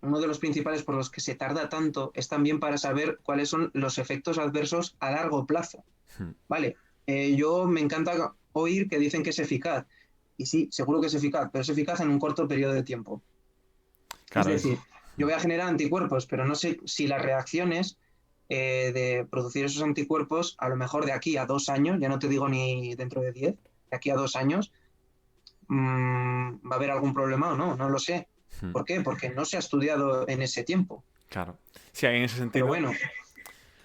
Speaker 2: uno de los principales por los que se tarda tanto es también para saber cuáles son los efectos adversos a largo plazo.
Speaker 1: Hmm.
Speaker 2: Vale, yo me encanta oír que dicen que es eficaz. Y sí, seguro que es eficaz, pero es eficaz en un corto periodo de tiempo. Es
Speaker 1: Claro,
Speaker 2: decir, yo voy a generar anticuerpos, pero no sé si las reacciones de producir esos anticuerpos, a lo mejor de aquí a 2 años, ya no te digo ni dentro de 10, de aquí a 2 años, va a haber algún problema o no, no lo sé.
Speaker 1: hmm,
Speaker 2: ¿Por qué? Porque no se ha estudiado en ese tiempo.
Speaker 1: claro. Sí, en ese
Speaker 2: Pero
Speaker 1: sentido,
Speaker 2: bueno,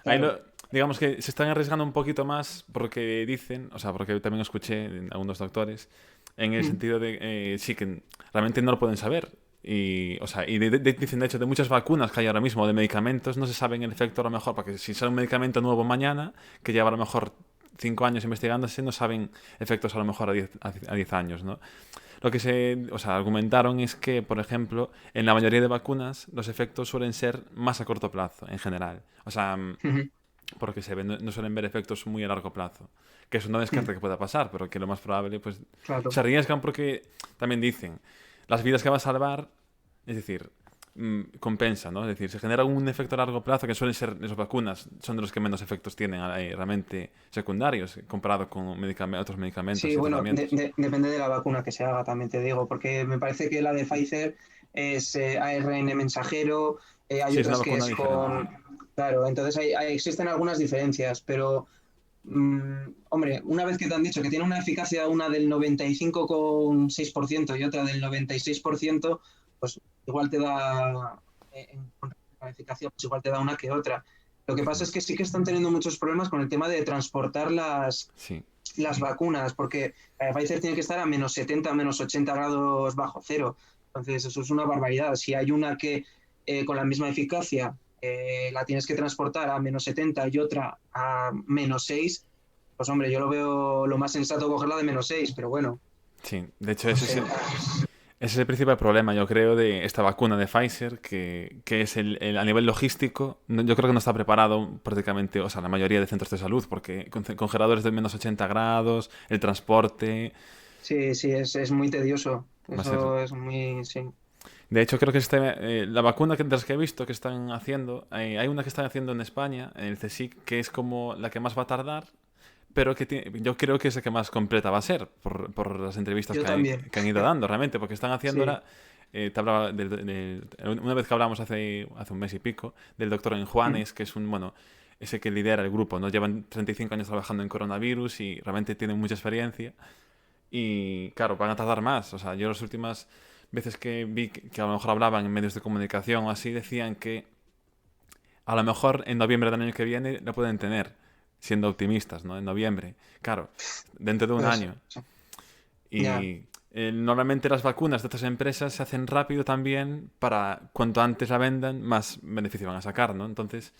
Speaker 1: ahí
Speaker 2: claro.
Speaker 1: digamos que se están arriesgando un poquito más porque dicen, o sea, porque también escuché en algunos doctores, en el
Speaker 2: Mm,
Speaker 1: sentido de sí que realmente no lo pueden saber. Y, o sea, y dicen de hecho de muchas vacunas que hay ahora mismo, de medicamentos, no se sabe el efecto a lo mejor, porque si sale un medicamento nuevo mañana, que lleva a lo mejor 5 años investigándose, no saben efectos a lo mejor a 10 años, ¿no? Lo que o sea, argumentaron es que, por ejemplo, en la mayoría de vacunas los efectos suelen ser más a corto plazo, en general. O sea,
Speaker 2: ujú,
Speaker 1: porque se ven, no suelen ver efectos muy a largo plazo. Que eso no
Speaker 2: mm,
Speaker 1: descarta que pueda pasar, pero que lo más probable, pues, se
Speaker 2: claro.
Speaker 1: arriesgan porque también dicen, las vidas que va a salvar, es decir, compensa, ¿no? Es decir, se genera un efecto a largo plazo que suelen ser, las vacunas son de los que menos efectos tienen realmente secundarios comparado con otros medicamentos
Speaker 2: Sí,
Speaker 1: y
Speaker 2: bueno,
Speaker 1: tratamientos.
Speaker 2: depende de la vacuna que se haga, también te digo, porque me parece que la de Pfizer es ARN mensajero, hay
Speaker 1: Sí, es una
Speaker 2: otras que
Speaker 1: vacuna
Speaker 2: es
Speaker 1: diferente.
Speaker 2: con... Claro, entonces existen algunas diferencias, pero, hombre, una vez que te han dicho que tiene una eficacia una del 95,6% y otra del 96%, pues igual te da, con respecto a la eficacia, pues igual te da una que otra. Lo que pasa es que sí que están teniendo muchos problemas con el tema de transportar
Speaker 1: Sí,
Speaker 2: las vacunas, porque la de Pfizer tiene que estar a -70, -80 grados bajo cero. Entonces, eso es una barbaridad. Si hay una que con la misma eficacia la tienes que transportar a -70 y otra a -6, pues hombre, yo lo veo lo más sensato cogerla de -6, pero bueno,
Speaker 1: sí. De hecho,
Speaker 2: no
Speaker 1: ese
Speaker 2: sé.
Speaker 1: ese es el principal problema, yo creo, de esta vacuna de Pfizer, que es a nivel logístico, yo creo que no está preparado prácticamente, o sea, la mayoría de centros de salud, porque con congeladores de -80 grados, el transporte,
Speaker 2: Sí, sí, es muy tedioso.
Speaker 1: va a ser...
Speaker 2: Eso es muy... Sí.
Speaker 1: De hecho, creo que la vacuna de las que he visto que están haciendo, hay una que están haciendo en España, en el CSIC, que es como la que más va a tardar, pero que yo creo que es la que más completa va a ser, por las entrevistas
Speaker 2: Yo también.
Speaker 1: que han ido dando, realmente, porque están haciendo
Speaker 2: Sí.
Speaker 1: ahora, te hablaba una vez que hablamos hace un mes y pico, del doctor
Speaker 2: Mm.
Speaker 1: Enjuanes, que es bueno, ese que lidera el grupo, ¿no? Llevan 35 años trabajando en coronavirus y realmente tienen mucha experiencia. Y claro, van a tardar más. O sea, yo las últimas veces que vi que a lo mejor hablaban en medios de comunicación o así, decían que a lo mejor en noviembre del año que viene lo pueden tener, siendo optimistas, ¿no? En noviembre. Claro, dentro de un
Speaker 2: Pues,
Speaker 1: año.
Speaker 2: sí. Ya.
Speaker 1: Y normalmente las vacunas de estas empresas se hacen rápido también para cuanto antes la vendan, más beneficio van a sacar, ¿no? Entonces,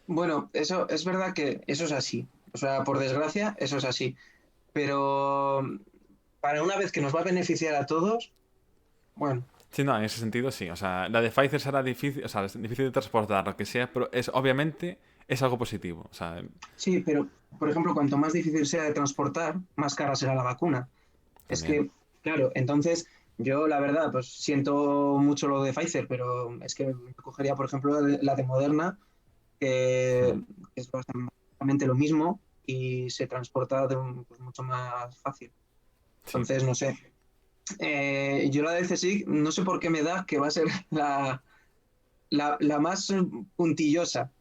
Speaker 2: Bueno, eso es verdad que eso es así. O sea, por desgracia, eso es así. Pero para una vez que nos va a beneficiar a todos, bueno,
Speaker 1: sí, no, en ese sentido sí. O sea, la de Pfizer será difícil, o sea, es difícil de transportar, lo que sea, pero es obviamente es algo positivo. O sea,
Speaker 2: sí, pero por ejemplo, cuanto más difícil sea de transportar, más cara será la vacuna. Es
Speaker 1: también.
Speaker 2: que, claro, entonces yo la verdad, pues siento mucho lo de Pfizer, pero es que me cogería, por ejemplo, la de Moderna,
Speaker 1: Hmm.
Speaker 2: que es básicamente lo mismo y se transporta pues, mucho más fácil.
Speaker 1: Sí.
Speaker 2: Entonces, no sé. Yo la del CSIC, no sé por qué me da que va a ser la más puntillosa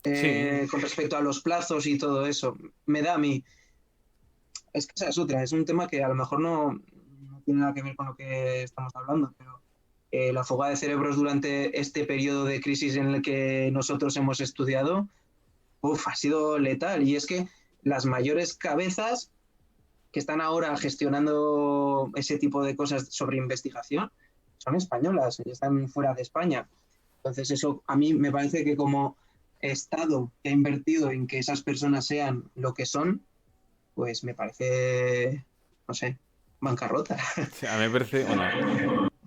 Speaker 1: Sí,
Speaker 2: con respecto a los plazos y todo eso. Me da a mí. Es que esa es otra, es un tema que a lo mejor no tiene nada que ver con lo que estamos hablando, pero la fuga de cerebros durante este periodo de crisis en el que nosotros hemos estudiado, ha sido letal. Y es que las mayores cabezas que están ahora gestionando ese tipo de cosas sobre investigación son españolas y están fuera de España. Entonces eso a mí me parece que como Estado que ha invertido en que esas personas sean lo que son, pues me parece, no sé, bancarrota.
Speaker 1: sí, a mí me parece, bueno,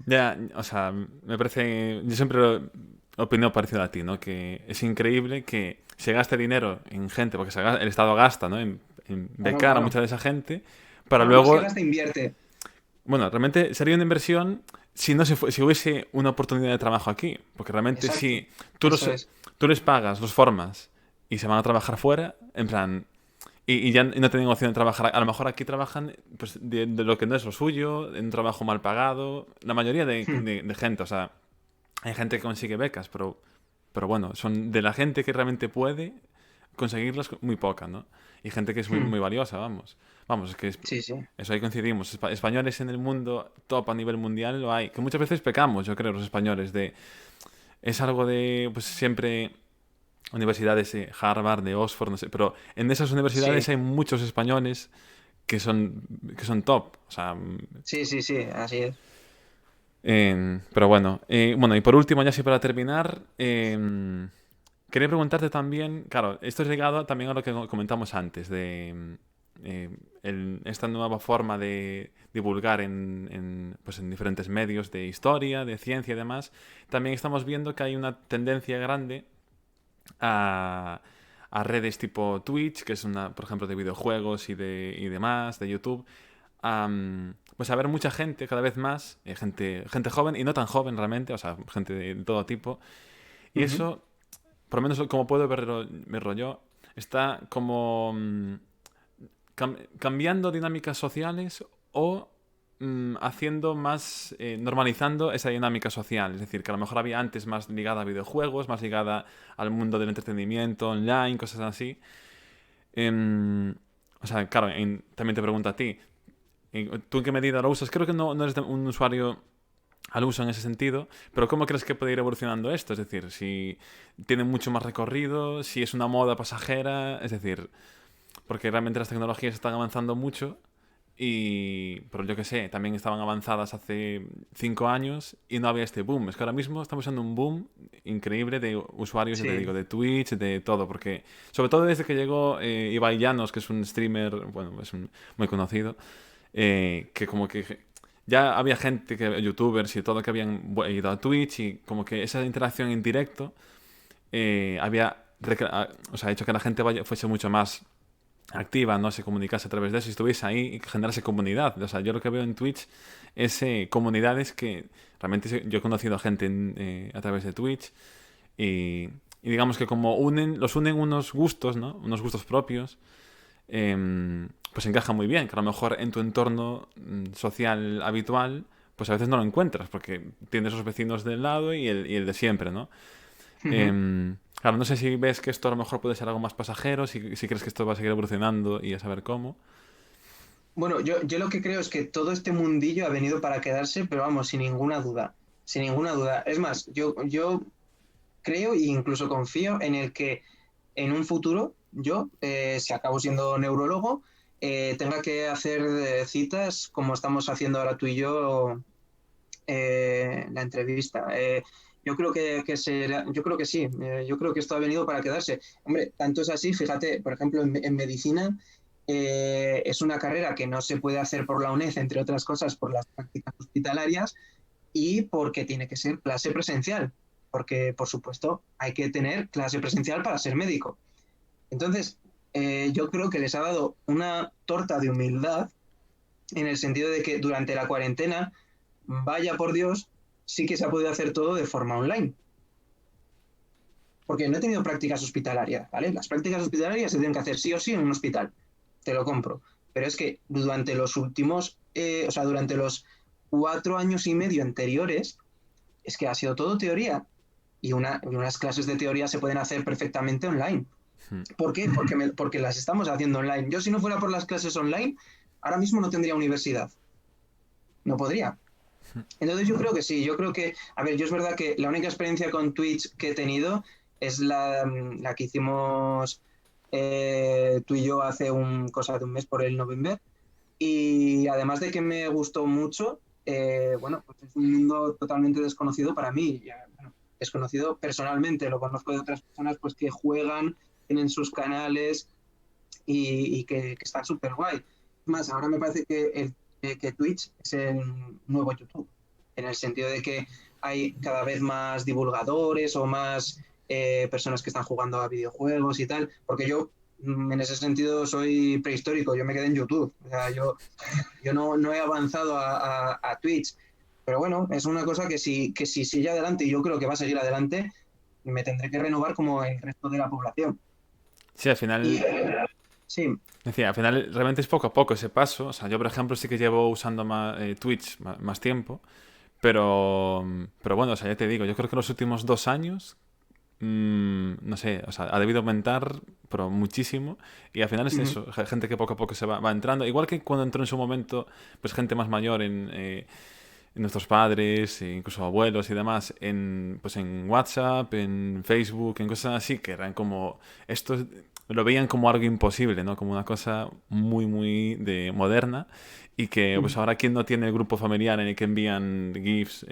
Speaker 1: ya, o sea, me parece, yo siempre opino parecido a ti, ¿no? Que es increíble que se gaste dinero en gente, porque el Estado gasta, ¿no? En
Speaker 2: Claro,
Speaker 1: becar a
Speaker 2: claro.
Speaker 1: mucha de esa gente, para
Speaker 2: Bueno, más que
Speaker 1: luego,
Speaker 2: gasta, invierte.
Speaker 1: bueno, realmente sería una inversión si no se si hubiese una oportunidad de trabajo aquí, porque realmente
Speaker 2: Exacto.
Speaker 1: si
Speaker 2: Eso es.
Speaker 1: tú les pagas, los formas y se van a trabajar fuera, en plan, y ya no tienen opción de trabajar. A lo mejor aquí trabajan pues, de lo que no es lo suyo, en un trabajo mal pagado. La mayoría
Speaker 2: Hmm.
Speaker 1: de gente, o sea, hay gente que consigue becas, pero bueno, son de la gente que realmente puede conseguirlas muy poca, ¿no? Y gente que es muy,
Speaker 2: Hmm.
Speaker 1: muy valiosa, vamos. Vamos, es que
Speaker 2: Sí, sí.
Speaker 1: eso ahí coincidimos. Españoles en el mundo, top a nivel mundial, lo hay. Que muchas veces pecamos, yo creo, los españoles, de... Es algo de, pues siempre universidades de Harvard, de Oxford, no sé, pero en esas
Speaker 2: Sí,
Speaker 1: universidades hay muchos españoles que son, que son top. O sea,
Speaker 2: sí, sí, sí, así es.
Speaker 1: pero bueno, bueno, y por último, ya así para terminar, quería preguntarte también, claro, esto es ligado también a lo que comentamos antes, de esta nueva forma de divulgar pues en diferentes medios de historia, de ciencia y demás. También estamos viendo que hay una tendencia grande a, a redes tipo Twitch, que es una, por ejemplo, de videojuegos y demás, de YouTube, pues a ver mucha gente, cada vez más, gente joven y no tan joven realmente, o sea, gente de todo tipo. Y
Speaker 2: Ujú.
Speaker 1: eso, por lo menos como puedo verlo yo, está como cambiando dinámicas sociales o haciendo más, normalizando esa dinámica social. Es decir, que a lo mejor había antes más ligada a videojuegos, más ligada al mundo del entretenimiento online, cosas así. Em, o sea, claro, también te pregunto a ti, ¿tú en qué medida lo usas? Creo que no eres un usuario al uso en ese sentido, pero ¿cómo crees que puede ir evolucionando esto? Es decir, si tiene mucho más recorrido, si es una moda pasajera, es decir, porque realmente las tecnologías están avanzando mucho y, pero yo que sé, también estaban avanzadas hace 5 años y no había este boom. Es que ahora mismo estamos en un boom increíble de usuarios, ya te
Speaker 2: Sí,
Speaker 1: digo, de Twitch, de todo, porque sobre todo desde que llegó Ibai Llanos, que es un streamer, bueno, es muy conocido, que como que ya había gente, youtubers y todo, que habían ido a Twitch y como que esa interacción en directo o sea, ha hecho que la gente fuese mucho más activa, no se comunicase a través de eso y estuviese ahí y generase comunidad. O sea, yo lo que veo en Twitch es comunidades que realmente yo he conocido a gente a través de Twitch y digamos que como los unen unos gustos, ¿no? Unos gustos propios, pues encaja muy bien, que a lo mejor en tu entorno social habitual, pues a veces no lo encuentras porque tienes los vecinos del lado y el de siempre, ¿no?
Speaker 2: ujú.
Speaker 1: Claro, no sé si ves que esto a lo mejor puede ser algo más pasajero, si crees que esto va a seguir evolucionando y a saber cómo.
Speaker 2: Bueno, yo lo que creo es que todo este mundillo ha venido para quedarse, pero vamos, sin ninguna duda, sin ninguna duda. Es más, yo creo e incluso confío en el que en un futuro yo, si acabo siendo neurólogo, tenga que hacer citas como estamos haciendo ahora tú y yo la entrevista. Yo creo que sí, yo creo que esto ha venido para quedarse. Hombre, tanto es así, fíjate, por ejemplo, en medicina es una carrera que no se puede hacer por la UNED, entre otras cosas, por las prácticas hospitalarias y porque tiene que ser clase presencial, porque, por supuesto, hay que tener clase presencial para ser médico. Entonces, yo creo que les ha dado una torta de humildad en el sentido de que durante la cuarentena, vaya por Dios, sí que se ha podido hacer todo de forma online. Porque no he tenido prácticas hospitalarias, ¿vale? Las prácticas hospitalarias se tienen que hacer sí o sí en un hospital. Te lo compro. Pero es que durante los últimos, o sea, durante los 4 años y medio anteriores, es que ha sido todo teoría. Y unas clases de teoría se pueden hacer perfectamente online.
Speaker 1: Hmm.
Speaker 2: ¿Por qué? Porque las estamos haciendo online. Yo, si no fuera por las clases online, ahora mismo no tendría universidad. No podría. Entonces yo creo que sí, yo creo que, a ver, yo es verdad que la única experiencia con Twitch que he tenido es la que hicimos tú y yo hace cosa de un mes por el November. Y además de que me gustó mucho, bueno, pues es un mundo totalmente desconocido para mí. Ya, bueno, desconocido personalmente, lo conozco de otras personas pues que juegan, tienen sus canales y que están súper guay. Más, ahora me parece que Twitch es el nuevo YouTube, en el sentido de que hay cada vez más divulgadores o más personas que están jugando a videojuegos y tal, porque yo en ese sentido soy prehistórico, yo me quedé en YouTube, o sea, yo no he avanzado a Twitch, pero bueno, es una cosa que si sigue adelante, y yo creo que va a seguir adelante, me tendré que renovar como el resto de la población.
Speaker 1: Sí, al
Speaker 2: Y
Speaker 1: final,
Speaker 2: sí.
Speaker 1: decía, al final realmente es poco a poco ese paso. O sea, yo, por ejemplo, sí que llevo usando Twitch más tiempo, pero bueno, o sea, ya te digo, yo creo que los últimos 2 años, no sé, o sea, ha debido aumentar, pero muchísimo. Y al final es
Speaker 2: Ujú.
Speaker 1: eso, gente que poco a poco se va entrando. Igual que cuando entró en su momento, pues gente más mayor nuestros padres, e incluso abuelos y demás, pues en WhatsApp, en Facebook, en cosas así, que eran como, esto lo veían como algo imposible, ¿no? Como una cosa muy, muy moderna y que pues ahora quién no tiene el grupo familiar en el que envían GIFs,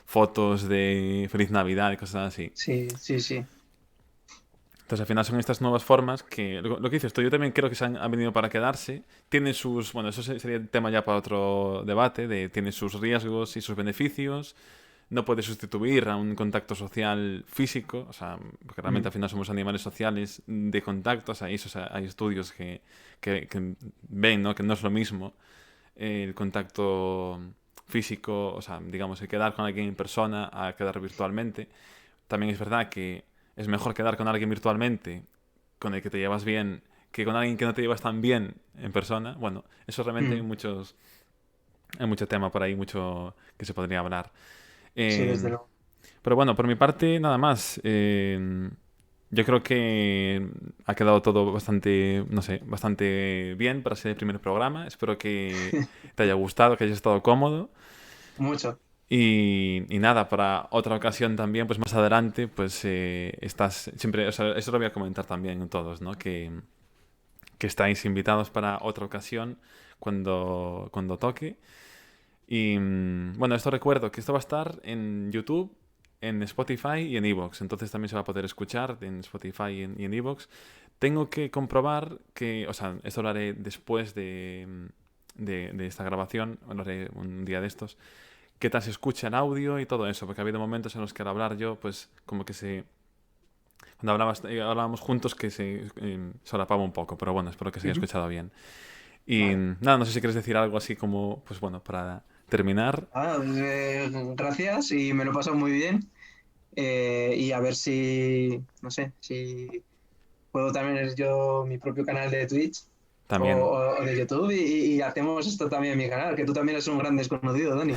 Speaker 1: fotos de Feliz Navidad y cosas así.
Speaker 2: Sí, sí, sí.
Speaker 1: Entonces, al final son estas nuevas formas que, lo que dices tú, yo también creo que han venido para quedarse. Tiene sus, bueno, eso sería el tema ya para otro debate, tiene sus riesgos y sus beneficios. No puede sustituir a un contacto social físico, o sea, porque realmente
Speaker 2: Mm.
Speaker 1: al final somos animales sociales de contacto, o sea, hay estudios que ven, ¿no? Que no es lo mismo el contacto físico, o sea, digamos, el quedar con alguien en persona a quedar virtualmente. También es verdad que es mejor quedar con alguien virtualmente con el que te llevas bien que con alguien que no te llevas tan bien en persona. Bueno, eso realmente
Speaker 2: Mm.
Speaker 1: hay mucho tema por ahí, mucho que se podría hablar.
Speaker 2: Sí, desde
Speaker 1: Eh,
Speaker 2: luego.
Speaker 1: pero bueno, por mi parte, nada más. Yo creo que ha quedado todo bastante, no sé, bastante bien para ser el primer programa. Espero que te haya gustado, que hayas estado cómodo.
Speaker 2: Mucho.
Speaker 1: Y nada, para otra ocasión también, pues más adelante, pues estás siempre, o sea, eso lo voy a comentar también en todos, ¿no? Que estáis invitados para otra ocasión cuando toque. Y bueno, esto recuerdo que esto va a estar en YouTube, en Spotify y en Evox. Entonces también se va a poder escuchar en Spotify y en Evox. Tengo que comprobar que, o sea, esto lo haré después de esta grabación, lo haré un día de estos, qué tal se escucha el audio y todo eso, porque ha habido momentos en los que al hablar yo, pues como que cuando hablábamos juntos que se solapaba un poco, pero bueno, espero que se haya
Speaker 2: Ujú.
Speaker 1: escuchado bien. Y
Speaker 2: Vale.
Speaker 1: nada, no sé si quieres decir algo así como, pues bueno, para terminar.
Speaker 2: Pues, gracias y me lo he pasado muy bien. Y a ver si, no sé, si puedo también tener yo mi propio canal de Twitch o,
Speaker 1: También.
Speaker 2: o de YouTube y hacemos esto también en mi canal, que tú también eres un gran desconocido, Dani.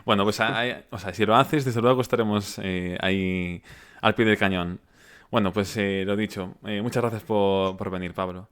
Speaker 1: Bueno, pues o sea, si lo haces, desde luego estaremos ahí al pie del cañón. Bueno, pues lo dicho, muchas gracias por venir, Pablo.